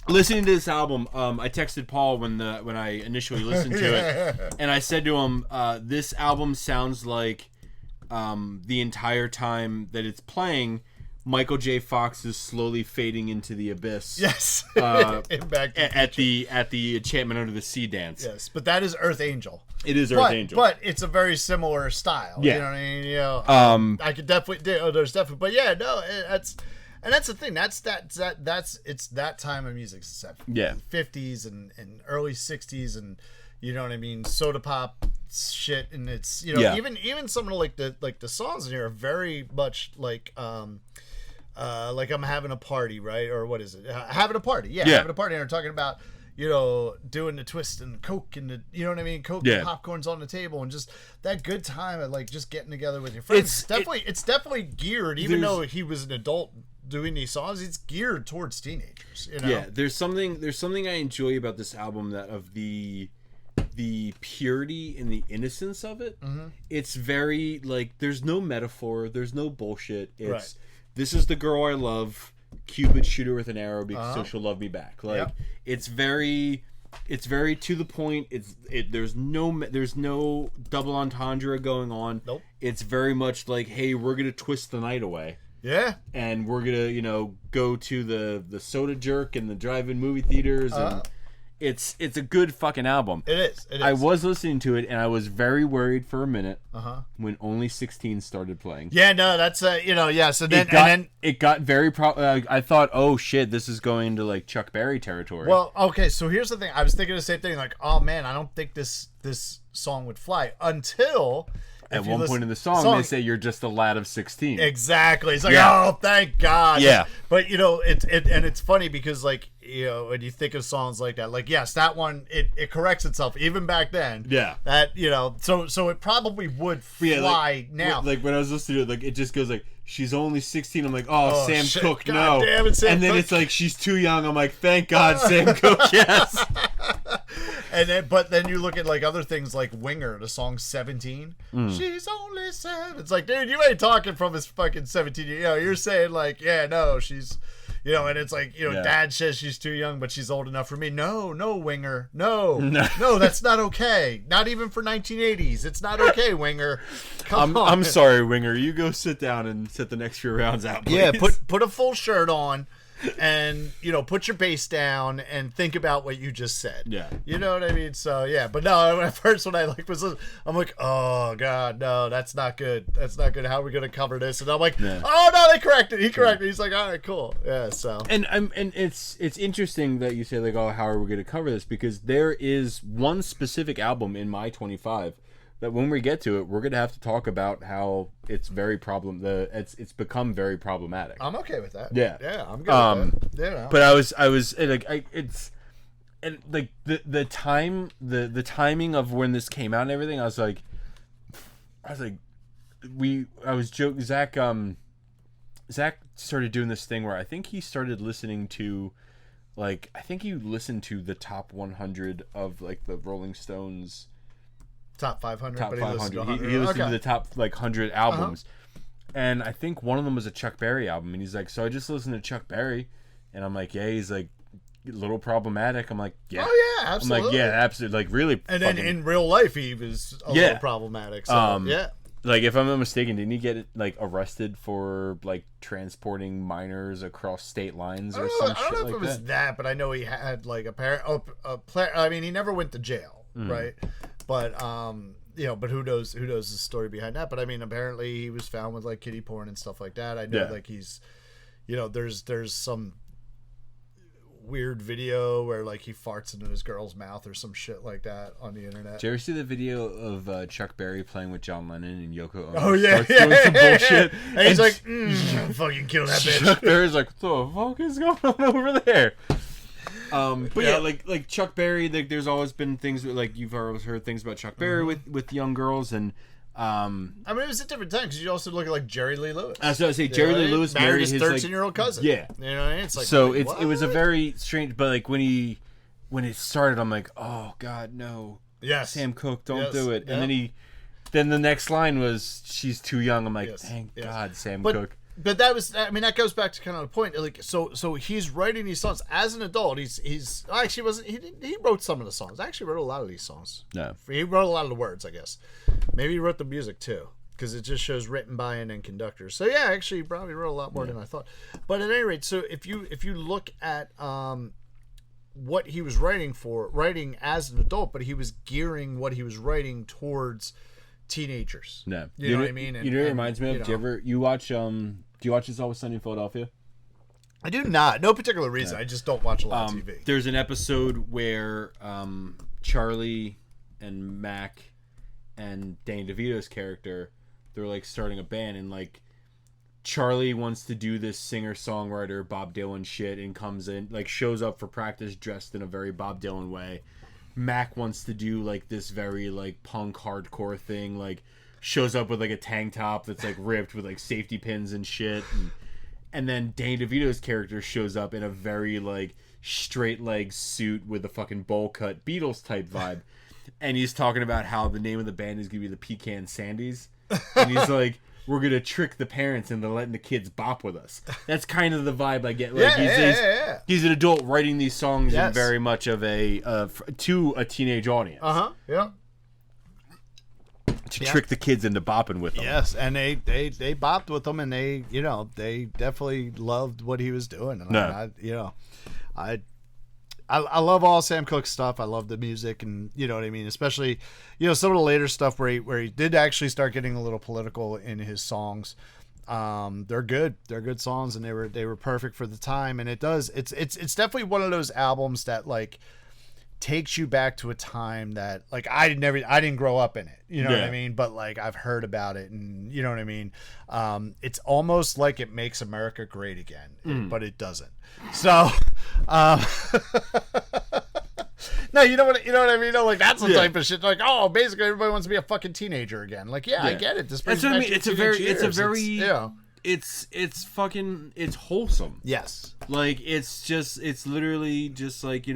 Listening to this album, I texted Paul when I initially listened to it. And I said to him, this album sounds like... the entire time that it's playing, Michael J. Fox is slowly fading into the abyss. Yes. Back at the Enchantment Under the Sea dance. Yes, but that is Earth Angel. It is Earth Angel, but it's a very similar style. Yeah. You know what I mean? I could definitely. There's definitely, but yeah, no, that's the thing. That's it's that time of music. It's that 50s and early 60s and. You know what I mean? Soda pop shit, and it's even some of the songs in here are very much like I'm having a party, right? Or what is it? Having a party, having a party. And we're talking about doing the twist and Coke and you know what I mean? Coke and popcorn's on the table and just that good time of like just getting together with your friends. It's definitely geared, even though he was an adult doing these songs. It's geared towards teenagers. Yeah, there's something I enjoy about this album that of the purity and the innocence of it. It's very like there's no metaphor, there's no bullshit. It's this is the girl I love. Cupid shoot her with an arrow because so she'll love me back. Like it's very to the point. There's no double entendre going on. Nope. It's very much like, hey, we're gonna twist the night away. Yeah. And we're gonna, go to the Soda Jerk and the drive-in movie theaters, and it's a good fucking album. It is. I was listening to it, and I was very worried for a minute when Only 16 started playing. Yeah, no, that's yeah. So then it got very. I thought, oh shit, this is going into like Chuck Berry territory. Well, okay, so here's the thing. I was thinking the same thing. Like, oh man, I don't think this song would fly until. At one point in the song, they say you're just a lad of 16. Exactly. It's like, oh, thank God. Yeah. But it's funny because when you think of songs like that, like yes, that one it corrects itself even back then. Yeah. That so it probably would fly now. Like when I was listening to it, like it just goes like she's only 16. I'm like, oh Sam shit. Cooke, God no. damn it, Sam and then Cooke. it's like she's too young. I'm like, thank God, Sam Cooke, yes. But then you look at like other things like Winger, the song 17. She's only 7. It's like, dude, you ain't talking from his fucking 17. You're saying like, yeah, no, she's, and it's like, Dad says she's too young, but she's old enough for me. No, Winger, no, that's not okay. Not even for 1980s. It's not okay, Winger. Come on. I'm sorry, Winger. You go sit down and sit the next few rounds out, please. Yeah, put a full shirt on. And put your bass down and think about what you just said. Yeah, you know what I mean. So yeah, but no. At first, when I was, I'm like, oh god, no, that's not good. That's not good. How are we gonna cover this? And I'm like, oh no, they corrected. He corrected. He's like, all right, cool. Yeah. So and it's interesting that you say like, oh, how are we gonna cover this? Because there is one specific album in my 25 that when we get to it, we're gonna have to talk about how it's very it's become very problematic. I'm okay with that. Yeah, I'm good with that. Yeah. But I was like, it's and like the timing of when this came out and everything. I was like, joking. Zach started doing this thing where I think he started listening to, like, I think he listened to the top 100 of like the Rolling Stones. Top 500. Top but 500. He listened to the top like 100 albums, and I think one of them was a Chuck Berry album. And he's like, "So I just listened to Chuck Berry," and I'm like, "Yeah." He's like, "A little problematic." I'm like, "Yeah." Oh yeah, absolutely. I'm like, "Yeah, absolutely." Like really. And then in real life, he was a little problematic. So yeah. Like if I'm not mistaken, didn't he get like arrested for like transporting minors across state lines or some shit like that? I don't know if it was that, but I know he had like I mean, he never went to jail, right? But but who knows the story behind that? But I mean, apparently he was found with like kiddie porn and stuff like that. I know like he's, there's some weird video where like he farts into his girl's mouth or some shit like that on the internet. Did you ever see the video of Chuck Berry playing with John Lennon and Yoko Ono? Oh yeah, doing some bullshit, and he's like, "Fucking kill that bitch." Chuck Berry's like, "What the fuck is going on over there?" But yeah, like Chuck Berry, like there's always been things like you've always heard things about Chuck Berry with young girls, and I mean it was a different time because you also look at like Jerry Lee Lewis. I was going to say Jerry Lee Lewis married his 13-year-old cousin. Yeah, you know what I mean? It's like so it was a very strange, but like when it started, I'm like, oh god, no, Sam Cooke, don't do it, and then the next line was she's too young. I'm like, thank God, Sam Cooke. But that goes back to kind of the point. Like, so he's writing these songs as an adult. He wrote some of the songs. Actually wrote a lot of these songs. No. He wrote a lot of the words, I guess. Maybe he wrote the music too, because it just shows written by and then conductors. So yeah, actually he probably wrote a lot more than I thought. But at any rate, so if you look at what he was writing as an adult, but he was gearing what he was writing towards teenagers. No. You know what I mean? And, it reminds me of, do you watch It's Always Sunny in Philadelphia? I do not. No particular reason. I just don't watch a lot of TV. There's an episode where Charlie and Mac and Danny DeVito's character, they're like starting a band, and like Charlie wants to do this singer-songwriter Bob Dylan shit and comes in, like shows up for practice dressed in a very Bob Dylan way. Mac wants to do like this very like punk hardcore thing, like shows up with like a tank top that's like ripped with like safety pins and shit, and then Danny DeVito's character shows up in a very like straight leg suit with a fucking bowl cut Beatles type vibe, and he's talking about how the name of the band is gonna be the Pecan Sandies, and he's like, we're gonna trick the parents into letting the kids bop with us. That's kind of the vibe I get. Like he's an adult writing these songs in very much of to a teenage audience. Yeah. to trick the kids into bopping with them. Yes, and they bopped with him, and they definitely loved what he was doing. And I love all Sam Cooke's stuff. I love the music, and you know what I mean. Especially, some of the later stuff where he did actually start getting a little political in his songs. They're good. They're good songs, and they were perfect for the time. And it's definitely one of those albums that like takes you back to a time that like I didn't grow up in it. You know what I mean? But like I've heard about it, and you know what I mean. It's almost like it makes America great again, but it doesn't. So, no, you know what I mean. Like that's the type of shit. Like, oh, basically everybody wants to be a fucking teenager again. Like, I get it. This that's what I mean. It's wholesome. Yes. Like it's literally just like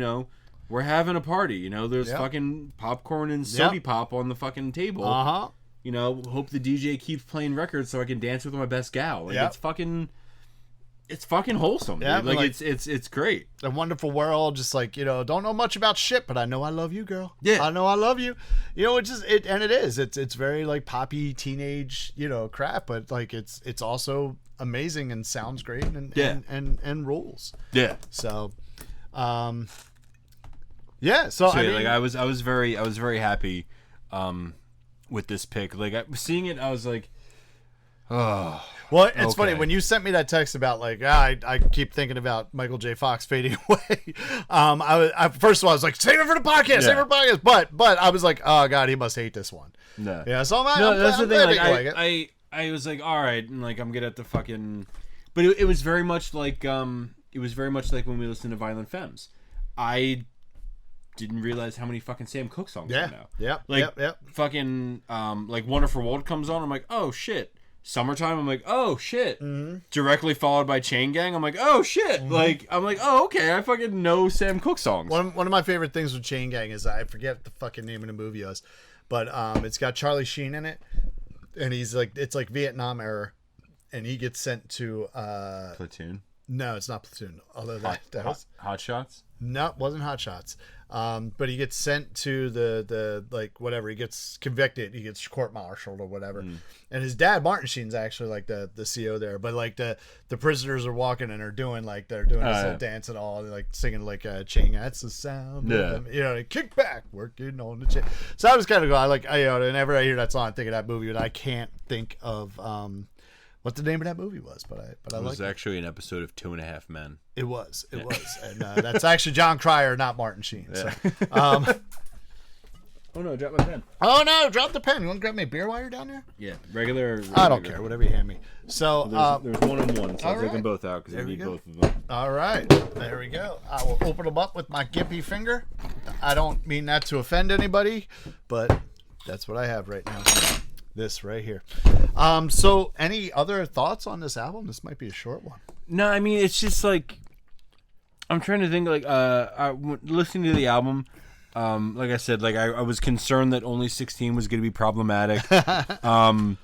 we're having a party. There's fucking popcorn and soda pop on the fucking table. Hope the DJ keeps playing records so I can dance with my best gal. Like it's fucking wholesome. Yeah, like it's great. A Wonderful World, just like, don't know much about shit, but I know I love you, girl. Yeah. I know I love you. It's very like poppy teenage, crap, but like it's also amazing and sounds great and rules. Yeah. So I was very happy with this pick. Like seeing it, I was like, oh. Well, it's funny when you sent me that text about like I keep thinking about Michael J. Fox fading away. I first of all I was like, save it for the podcast, save it for the podcast. But I was like, oh god, he must hate this one. No, yeah. So that's the thing. I was like, all right, and like I'm good at the fucking, but it was very much like when we listened to Violent Femmes. I didn't realize how many fucking Sam Cooke songs are now. Yeah. Fucking like Wonderful World comes on. I'm like, oh shit. Summertime, I'm like, oh shit. Mm-hmm. Directly followed by Chain Gang, I'm like, oh shit. Mm-hmm. Like, I'm like, oh okay, I fucking know Sam Cooke songs. One of my favorite things with Chain Gang is I forget the fucking name of the movie was, but it's got Charlie Sheen in it, and he's like, it's like Vietnam era, and he gets sent to Platoon. No, it's not Platoon. Although that was Hot Shots. No, it wasn't Hot Shots. But he gets sent to the like whatever. He gets convicted. He gets court-martialed or whatever. And his dad, Martin Sheen's actually like the CO there. But like the prisoners are walking and they're doing this little dance and all. They're like singing like Ching. That's the sound. Yeah. Like, kick back, working on the chain. So I was kind of going. Whenever I hear that song, I think of that movie, but I can't think of what the name of that movie was, but I like it. Was actually an episode of 2.5 Men. It was, and that's actually John Cryer, not Martin Sheen. Yeah. So, oh no, drop my pen. Oh no, drop the pen. You want to grab me a beer while you're down there? Yeah, regular. I don't care, whatever you hand me. So there's one and one, so I'll take them both out because I need both of them. All right, there we go. I will open them up with my gimpy finger. I don't mean that to offend anybody, but that's what I have right now. This right here. So any other thoughts on this album? This might be a short one. No, I mean it's just like I'm trying to think. Like listening to the album, like I said, like I was concerned that Only 16 was going to be problematic. And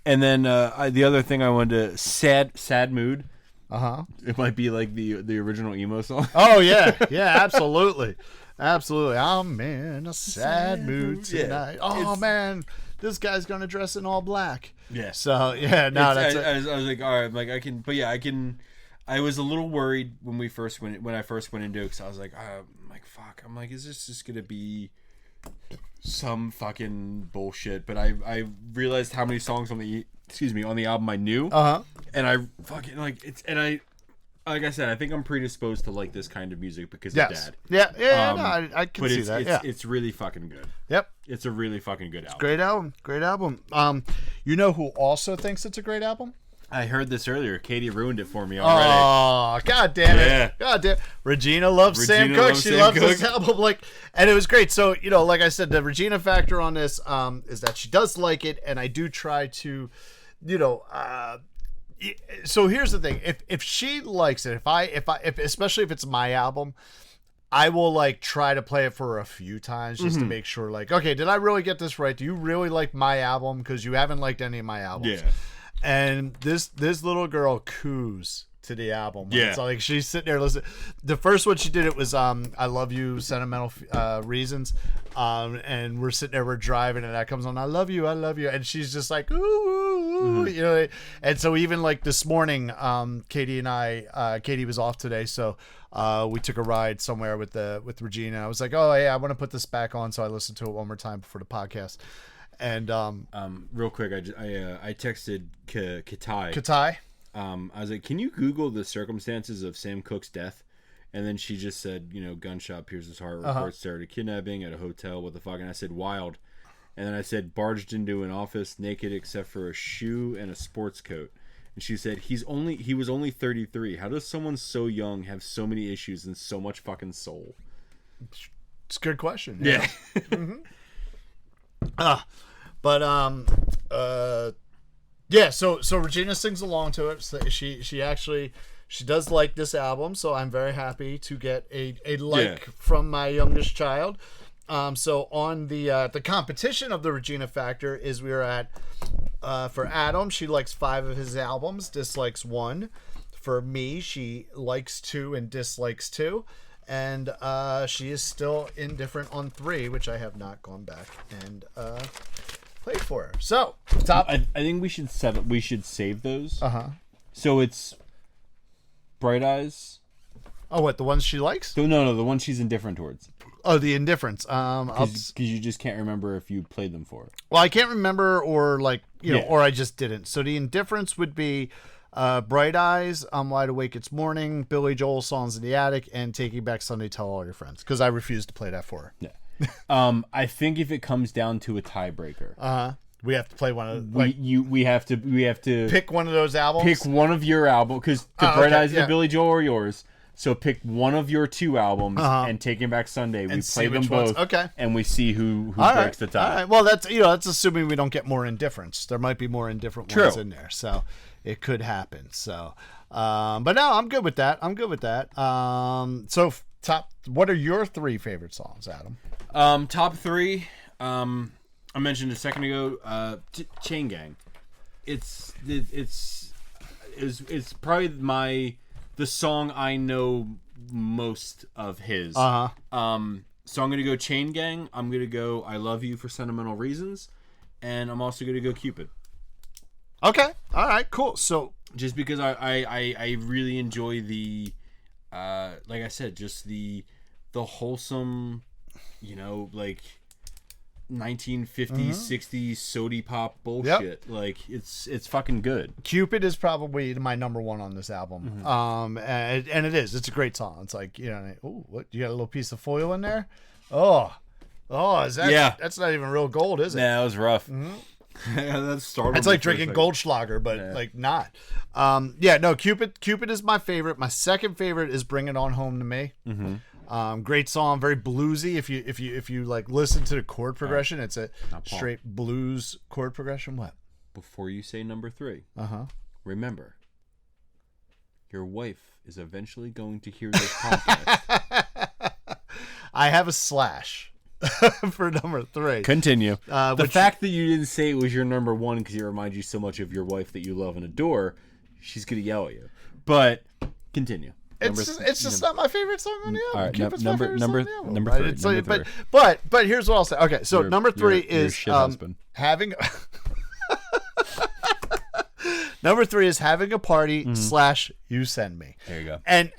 then the other thing I wanted to sad mood. It might be like the original emo song. Oh yeah, absolutely. I'm in a sad mood tonight. Oh man. This guy's gonna dress in all black. Yeah. So yeah, no, I was like, all right, like I can, but yeah, I can. I was a little worried when I first went into it because I was like, fuck. I'm like, is this just gonna be some fucking bullshit? But I realized how many songs on the album I knew. And I fucking like I said, I think I'm predisposed to like this kind of music because of Dad. Yeah, I can see that. It's really fucking good. Yep. It's a really fucking good album. Great album. You know who also thinks it's a great album? I heard this earlier. Katie ruined it for me already. Oh, god damn it. Yeah. God damn. Regina loves Sam Cooke. She loves this album. And it was great. So, like I said, the Regina factor on this is that she does like it, and I do try to, so here's the thing. If she likes it, if especially if it's my album, I will try to play it for a few times just to make sure okay, did I really get this right? Do you really like my album? Because you haven't liked any of my albums. Yeah. And this little girl coos to the album. Yeah. It's like she's sitting there listening. The first one she did it was I Love You, Sentimental Reasons. And we're sitting there, we're driving, and that comes on, I love you. And she's just like, ooh, ooh, you know. And so even like this morning, Katie and I, Katie was off today, so we took a ride somewhere with Regina. I was like, oh yeah, I want to put this back on, so I listened to it one more time before the podcast. And real quick, I texted Katai. Katai. I was like, can you Google the circumstances of Sam Cooke's death? And then she just said, gunshot pierces heart, reports started kidnapping at a hotel. What the fuck? And I said, wild. And then I said, barged into an office naked except for a shoe and a sports coat. And she said, he was only 33. How does someone so young have so many issues and so much fucking soul? It's a good question. Yeah. Yeah, so Regina sings along to it. So she does like this album, so I'm very happy to get a like from my youngest child. So on the competition of the Regina Factor is we are at for Adam, she likes 5 of his albums, dislikes 1. For me, she likes 2 and dislikes 2. And she is still indifferent on 3, which I have not gone back and played for her. So top. I think we should save those. So it's Bright Eyes. Oh, what, the ones she likes? No, the ones she's indifferent towards. Oh, the indifference. Because you just can't remember if you played them for her. Well, I can't remember, or or I just didn't. So the indifference would be Bright Eyes, I'm Wide Awake, It's Morning, Billy Joel Songs in the Attic, and Taking Back Sunday, Tell All Your Friends. Because I refuse to play that for her. Yeah. I think if it comes down to a tiebreaker, we have to play one of we have to pick one of those albums. Pick one of your albums, because the Bright Eyes and the Billy Joel are yours. So pick one of your 2 albums and Taking Back Sunday. We play them both, and we see who breaks the tie. All right. Well, that's assuming we don't get more indifference. There might be more indifferent ones in there, so it could happen. So, but no, I'm good with that. So what are your 3 favorite songs, Adam? Top 3. I mentioned a second ago. Chain Gang. It's probably the song I know most of his. So I'm gonna go Chain Gang. I'm gonna go I Love You for Sentimental Reasons, and I'm also gonna go Cupid. Okay. All right. Cool. So just because I really enjoy the like I said, just the wholesome, 1950s, 60s sody pop bullshit. Like it's fucking good. Cupid is probably my number 1 on this album. And it is. It's a great song. It's like, oh, what, you got a little piece of foil in there? Oh, is that? Yeah. That's not even real gold, is it? Yeah, that was rough. That's startled. It's like drinking Goldschlager, but like not. No, Cupid is my favorite. My second favorite is Bring It On Home to Me. Great song, very bluesy. If you like listen to the chord progression, it's a straight blues chord progression. What? Before you say number 3, remember, your wife is eventually going to hear this podcast. I have a slash for number 3. Continue. The fact that you didn't say it was your number 1 because it reminds you so much of your wife that you love and adore, she's gonna yell at you. But continue. It's just not my favorite song on the album. All right, number 3. But here's what I'll say. Okay, so number 3 is having. Number 3 is Having a Party / You Send Me. There you go. And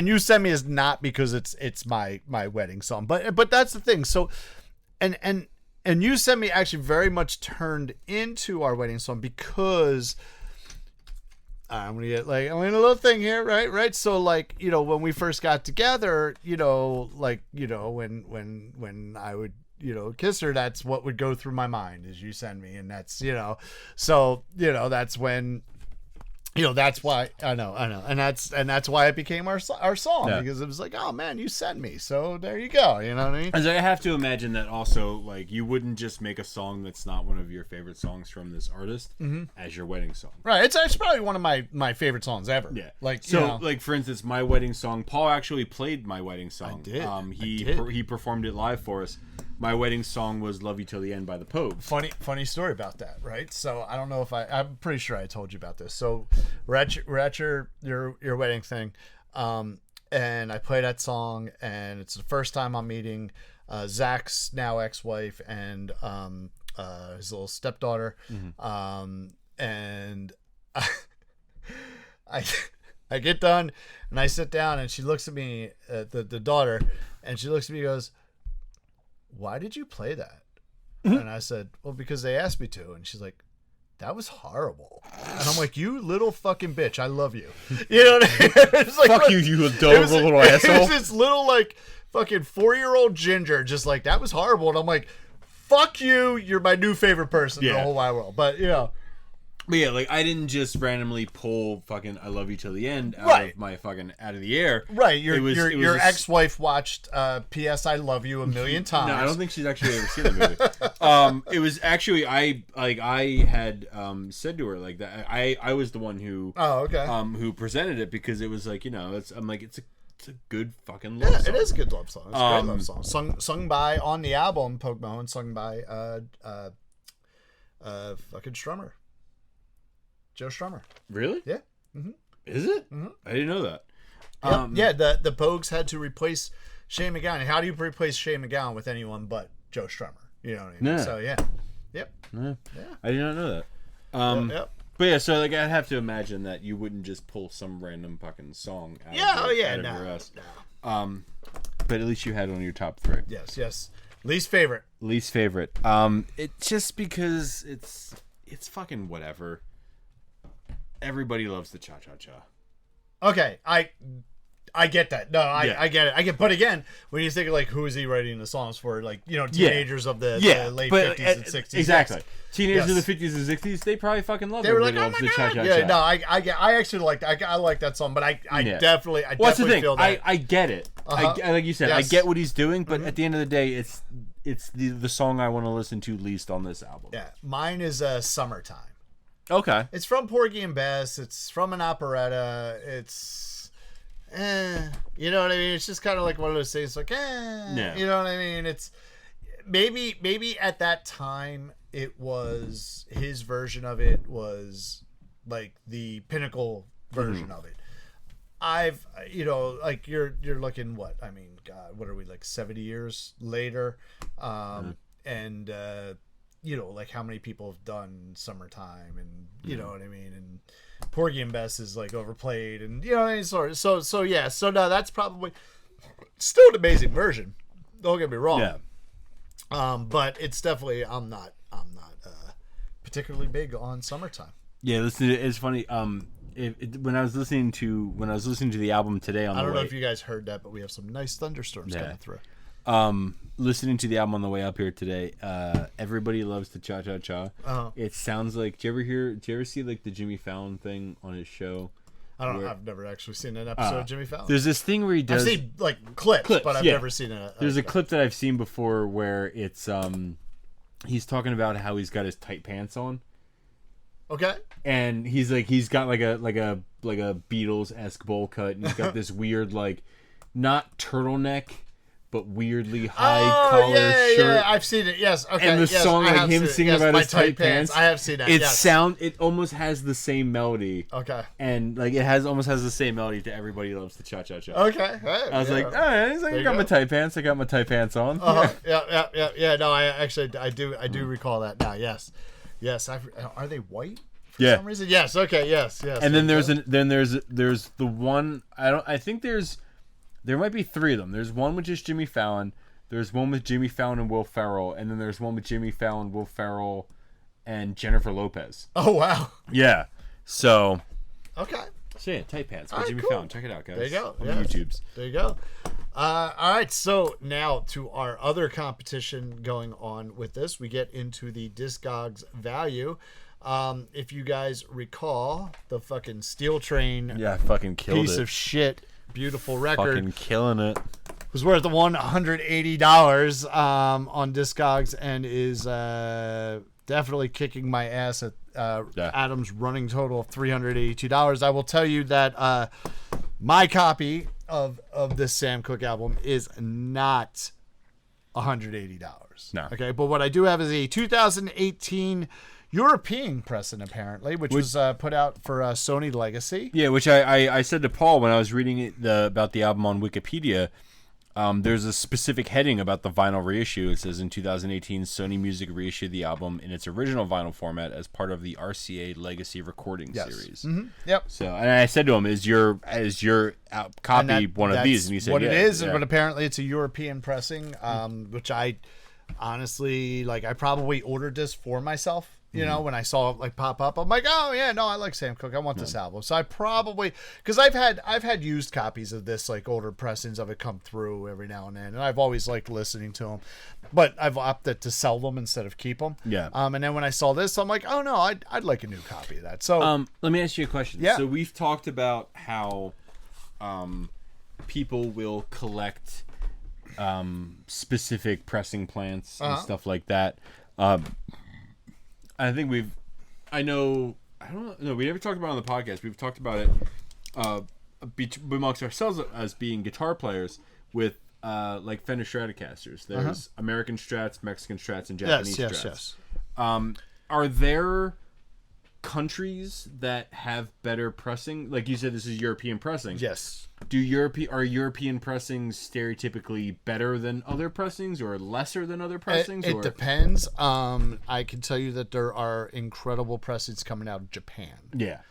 You Send Me is not because it's my wedding song, but that's the thing. So, and You Send Me actually very much turned into our wedding song because. I'm gonna get a little thing here, right? So when we first got together, when I would kiss her, that's what would go through my mind is You Send Me, and that's so that's when that's why I know, and that's why it became our song because it was like, oh man, you sent me, so there you go, you know what I mean? And so I have to imagine that also you wouldn't just make a song that's not one of your favorite songs from this artist as your wedding song, right? It's probably one of my favorite songs ever. Yeah, for instance, my wedding song. Paul actually played my wedding song. I did. He performed it live for us. my wedding song was "Love You Till the End" by the Pogues. Funny story about that, right? So I don't know if I'm pretty sure I told you about this. So we're at your wedding thing, and I play that song, and it's the first time I'm meeting Zach's now ex-wife and his little stepdaughter, and I get done and I sit down and she looks at me, the daughter, and she looks at me and goes, "Why did you play that?" And I said, "Well, because they asked me to." And she's like, "That was horrible." And I'm like, "You little fucking bitch, I love you." You know what I mean? It's like, Fuck you adorable little asshole. It was this little like fucking 4-year-old ginger just like, "That was horrible." And I'm like, "Fuck you, you're my new favorite person in the whole wide world." But But yeah, like I didn't just randomly pull fucking "I Love You Till the End" out of my fucking out of the air. Right, your ex-wife watched "P.S. I Love You" a million times. No, I don't think she's actually ever seen the movie. It was actually I had said to her like that. I was the one who who presented it because it was like it's a good fucking love song. It is a good love song. It's a great love song. Sung by on the album Pogue Mahone, sung by fucking Strummer. Joe Strummer. Really? Yeah. Mm-hmm. Is it? Mm-hmm. I didn't know that. The Pogues had to replace Shane MacGowan. And how do you replace Shane MacGowan with anyone but Joe Strummer? You know what I mean? Yeah. So yeah. Yep. Yeah. I did not know that. Yep. But yeah, so like I'd have to imagine that you wouldn't just pull some random fucking song out of your ass. No. But at least you had it on your top 3. Yes. Least favorite. It's just because it's fucking whatever. Everybody loves the cha-cha-cha. Okay, I get that. No, I get it. But again, when you think of like who is he writing the songs for, like teenagers of the late 50s and 60s. Exactly. Yes. Teenagers of the 50s and 60s, they probably fucking love it. They were like, "Oh my god!" Yeah, no, I actually I like that song, but I definitely feel that. I get it. Like you said, I get what he's doing, but at the end of the day, it's the song I want to listen to least on this album. Yeah, mine is "Summertime." Okay. It's from Porgy and Bess. It's from an operetta. It's, you know what I mean? It's just kind of like one of those things, like, yeah. You know what I mean? It's maybe at that time it was his version of it was like the pinnacle version of it. I've, like you're looking what? I mean, God, what are we like 70 years later? And like how many people have done "Summertime" and you know what I mean, and Porgy and Bess is like overplayed, and you know what I mean. So yeah. So no, that's probably still an amazing version. Don't get me wrong. Yeah. But it's definitely I'm not particularly big on "Summertime." Yeah, listen, it's funny. When I was listening to the album today on the way, I don't know if you guys heard that, but we have some nice thunderstorms coming through. Listening to the album on the way up here today, everybody loves the cha-cha-cha. It sounds like. Do you ever see like the Jimmy Fallon thing on his show? I don't know. I've never actually seen an episode of Jimmy Fallon. There's this thing where he does. I've seen like clips but I've never seen it. There's a clip that I've seen before where it's he's talking about how he's got his tight pants on. Okay. And he's got like a Beatles-esque bowl cut, and he's got this weird like not turtleneck but weirdly high collar shirt. Yeah, I've seen it. Yes, okay. And the song, like him singing about his tight pants. I have seen that. It almost has the same melody. Okay. And like it almost has the same melody to "Everybody Loves the Cha Cha Cha." Okay. I was like, all right. He's like, I got my tight pants. I got my tight pants on. Yeah. No, I do recall that now. Yes. Are they white? For some reason? Yes. Okay. Yes. And then there's the one. I think there might be 3 of them. There's one with just Jimmy Fallon. There's one with Jimmy Fallon and Will Ferrell, and then there's one with Jimmy Fallon, Will Ferrell, and Jennifer Lopez. Oh wow. Yeah. So. Okay. So yeah, tight pants by Jimmy Fallon. Check it out, guys. There you go. On the YouTubes. There you go. All right. So now to our other competition going on with this, we get into the Discogs value. If you guys recall, the fucking Steel Train. Yeah, fucking killed piece of shit. Beautiful record. Fucking killing it. Was worth $180 on Discogs and is definitely kicking my ass at Adam's running total of $382. I will tell you that my copy of this Sam Cooke album is not $180. No. Okay, but what I do have is a 2018 European pressing, apparently, which was put out for Sony Legacy. Yeah, which I said to Paul when I was reading about the album on Wikipedia. There's a specific heading about the vinyl reissue. It says in 2018, Sony Music reissued the album in its original vinyl format as part of the RCA Legacy recording series. Mm-hmm. Yep. So, and I said to him, "Is your copy one of these?" And he said, "What yeah, it is." Yeah. But apparently, it's a European pressing, which I honestly like. I probably ordered this for myself. You know, when I saw it like pop up, I'm like, oh yeah, no, I like Sam Cooke. I want this album. So I probably, because I've had used copies of this, like older pressings of it come through every now and then, and I've always liked listening to them, but I've opted to sell them instead of keep them. Yeah. And then when I saw this, I'm like, oh no, I'd like a new copy of that. So let me ask you a question. Yeah. So we've talked about how people will collect specific pressing plants and stuff like that. I think I don't know, we never talked about it on the podcast. We've talked about it amongst ourselves as being guitar players with like Fender Stratocasters. There's American Strats, Mexican Strats, and Japanese Strats. Yes. Are there countries that have better pressing? Like you said, this is European pressing. Yes. Are European pressings stereotypically better than other pressings or lesser than other pressings? It depends. I can tell you that there are incredible pressings coming out of Japan. Yeah.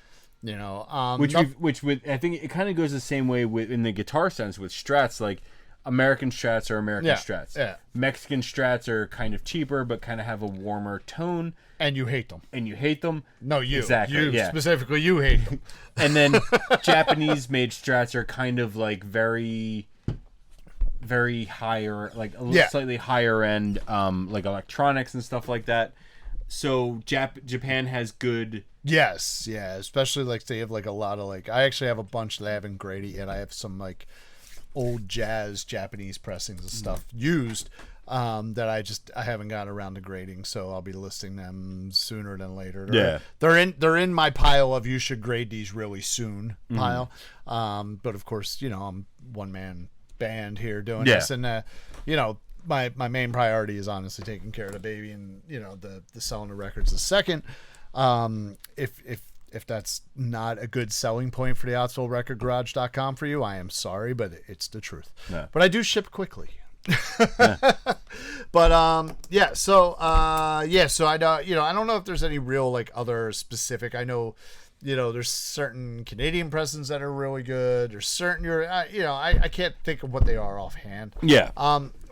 You know, I think it kind of goes the same way in the guitar sense with Strats. Like American Strats are American Strats. Yeah. Mexican Strats are kind of cheaper, but kind of have a warmer tone. And you hate them. No, you. Exactly. You, yeah. specifically, you hate them. And then Japanese made Strats are kind of like very, very higher, like slightly higher end, like electronics and stuff like that. So Japan has good. Yes, yeah, especially like they have like a lot of like. I actually have a bunch that I have in Grady, and I have some like old jazz Japanese pressings and stuff used. That I haven't gotten around to grading, so I'll be listing them sooner than later. They're in my pile of you should grade these really soon pile. But of course, you know, I'm one man band here doing this, and you know, my main priority is honestly taking care of the baby, and you know, the selling the records is second. If that's not a good selling point for the OutfieldRecordGarage.com for you, I am sorry, but it's the truth. Yeah. But I do ship quickly. But so I don't, you know, I don't know if there's any real like other specific. I know, you know, there's certain Canadian pressings that are really good. There's certain you know, I can't think of what they are offhand. Yeah.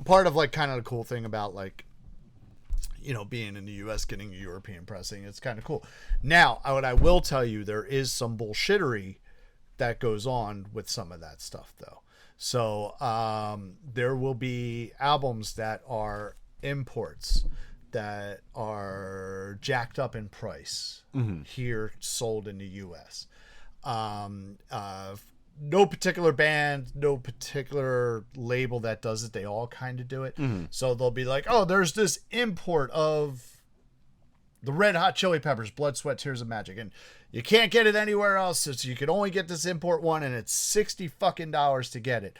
Part of like kind of the cool thing about like, you know, being in the U.S. getting European pressing, it's kind of cool. Now, what I will tell you, there is some bullshittery that goes on with some of that stuff though. So there will be albums that are imports that are jacked up in price here, sold in the U.S. No particular band, no particular label that does it. They all kind of do it. So they'll be like, oh, there's this import of the Red Hot Chili Peppers, Blood, Sweat, Tears of Magic, and you can't get it anywhere else. So you can only get this import one, and it's $60 to get it.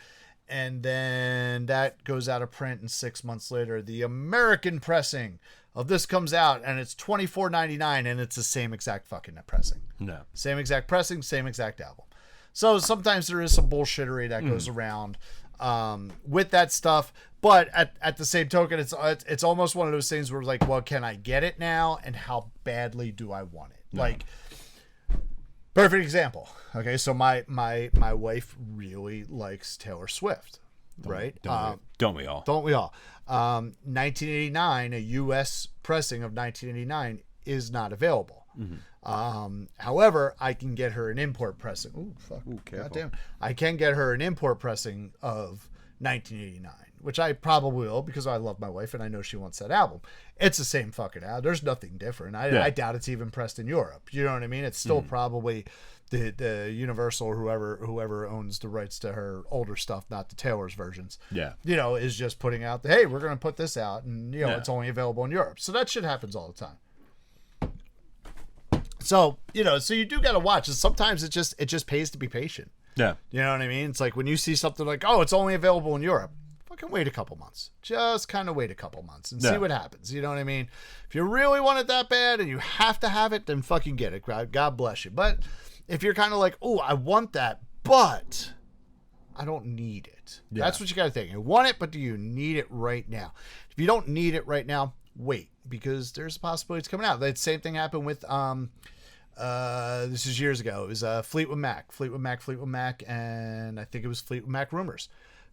And then that goes out of print, and 6 months later, the American pressing of this comes out, and it's $24.99, and it's the same exact fucking pressing. No. Same exact pressing, same exact album. So sometimes there is some bullshittery that goes around with that stuff. But at the same token, it's almost one of those things where it's like, well, can I get it now? And how badly do I want it? No. Like, perfect example. Okay, so my wife really likes Taylor Swift, right? Don't we all? Don't we all? 1989, a U.S. pressing of 1989 is not available. However, I can get her an import pressing. Ooh, fuck. Ooh, careful. Goddamn. I can get her an import pressing of 1989, which I probably will because I love my wife and I know she wants that album. It's the same fucking album. There's nothing different. I doubt it's even pressed in Europe. You know what I mean? It's still probably the Universal or whoever owns the rights to her older stuff, not the Taylor's versions. Yeah. You know, is just putting out hey, we're going to put this out, and you know, it's only available in Europe. So that shit happens all the time. So, you know, so you do got to watch. And sometimes it just pays to be patient. Yeah. You know what I mean? It's like when you see something like, oh, it's only available in Europe. fucking wait a couple months. Just kind of wait a couple months and Yeah. see what happens. You know what I mean? If you really want it that bad and you have to have it, then fucking get it. God bless you. But if you're kind of like, oh, I want that, but I don't need it. Yeah. That's what you got to think. You want it, but do you need it right now? If you don't need it right now, wait, because there's a possibility it's coming out. That same thing happened with this is years ago. It was Fleetwood Mac, and I think it was Fleetwood Mac Rumors.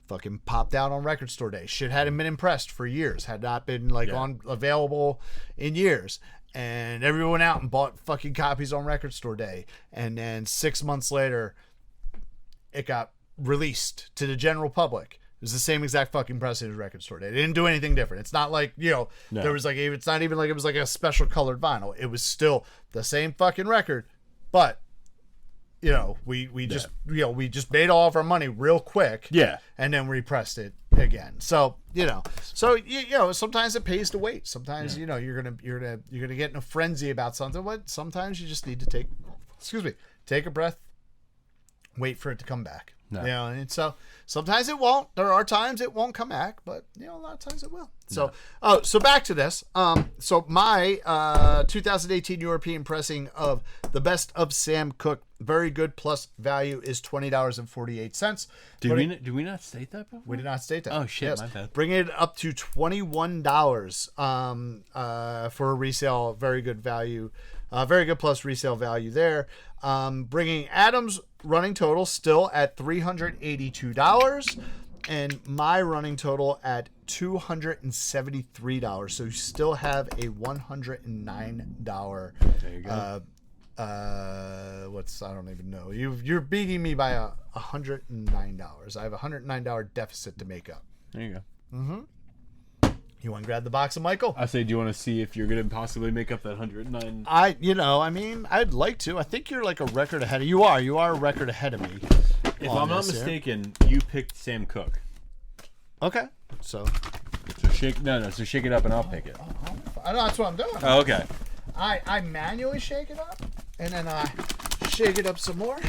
Fucking popped out on Record Store Day. Shit hadn't been impressed for years. Had not been on available in years. And everyone went out and bought fucking copies on Record Store Day. And then 6 months later, it got released to the general public. It was the same exact fucking pressing as Record Store Day. They didn't do anything different. It's not like, No. there was like, it's not even like it was like a special colored vinyl. It was still the same fucking record, but we just we just made all of our money real quick. Yeah. And then repressed it again. So, sometimes it pays to wait. Sometimes, you're going to get in a frenzy about something, but sometimes you just need to take a breath, wait for it to come back. No. And so sometimes it won't. There are times it won't come back, but a lot of times it will. So, so back to this. So my 2018 European pressing of the best of Sam Cooke, very good plus value, is $20.48. Did we not state that before? We did not state that. Oh shit, my bad. Bringing it up to $21 for a resale. Very good value. Very good plus resale value there. Bringing Adam's running total still at $382, and my running total at $273. So you still have a $109. There you go. I don't even know. You're beating me by $109. I have a $109 deficit to make up. There you go. You want to grab the box of Michael? I say, do you want to see if you're going to possibly make up that 109? I'd like to. I think you're like a record ahead of you. You are a record ahead of me. If I'm not mistaken, you picked Sam Cooke. Okay. So shake it up and I'll pick it. I know that's what I'm doing. Oh, okay. I manually shake it up, and then I shake it up some more.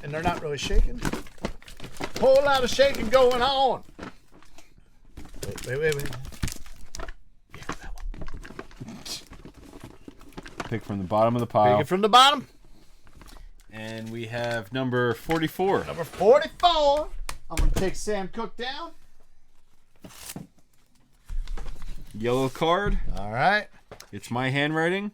And they're not really shaking. Whole lot of shaking going on. Wait. Yeah, that one. Pick from the bottom of the pile. Pick it from the bottom. And we have number 44. Number 44. I'm going to take Sam Cooke down. Yellow card. All right. It's my handwriting.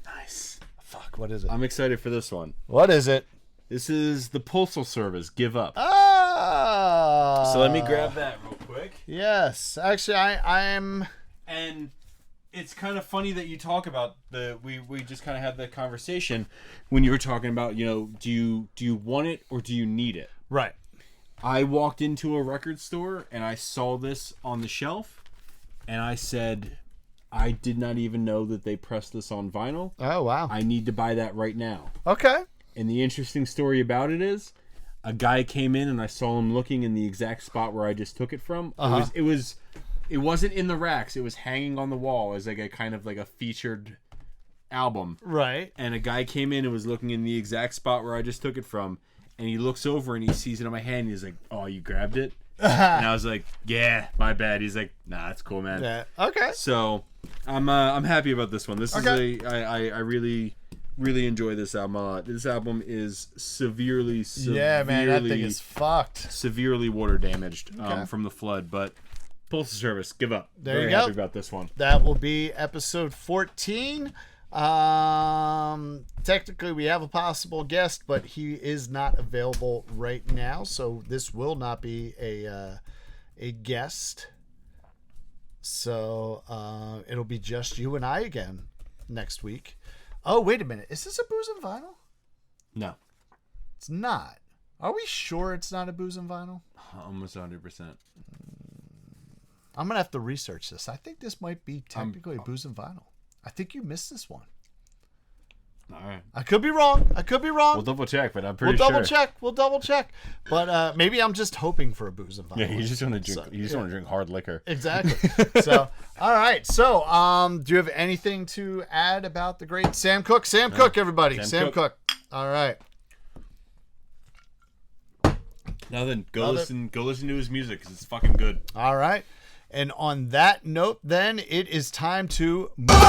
Nice. Fuck, what is it? I'm excited for this one. What is it? This is the Postal Service. Give up. Ah. So let me grab that real quick. Yes. Actually, I'm... And it's kind of funny that you talk about we just kind of had that conversation when you were talking about, do you want it or do you need it? Right. I walked into a record store and I saw this on the shelf and I said, I did not even know that they pressed this on vinyl. Oh, wow. I need to buy that right now. Okay. And the interesting story about it is a guy came in and I saw him looking in the exact spot where I just took it from. Uh-huh. It wasn't in the racks. It was hanging on the wall as like a kind of like a featured album. Right. And a guy came in and was looking in the exact spot where I just took it from. And he looks over and he sees it on my hand. And he's like, "Oh, you grabbed it?" And I was like, "Yeah, my bad." He's like, "Nah, that's cool, man." Yeah. Okay. So I'm happy about this one. This is I really enjoy this album. This album is severely yeah, man, that thing is fucked. Severely water damaged from the flood, but Postal Service, give up. There Very you go. happy about this one. That will be episode 14. Technically we have a possible guest, but he is not available right now, so this will not be a guest. So it'll be just you and I again next week. Oh, wait a minute. Is this a Booze and Vinyl? No. It's not. Are we sure it's not a Booze and Vinyl? Almost 100%. I'm going to have to research this. I think this might be technically a Booze and Vinyl. I think you missed this one. All right. I could be wrong. We'll double check, but I'm pretty sure. We'll double check. But maybe I'm just hoping for a Booze and Vinyl. Yeah, you just want to drink. You just want to drink hard liquor. Exactly. So, all right. So, do you have anything to add about the great Sam Cooke? Sam Cooke, everybody. Sam Cooke. All right. Now then, go Love listen to his music because it's fucking good. All right. And on that note, then, it is time to... Mama!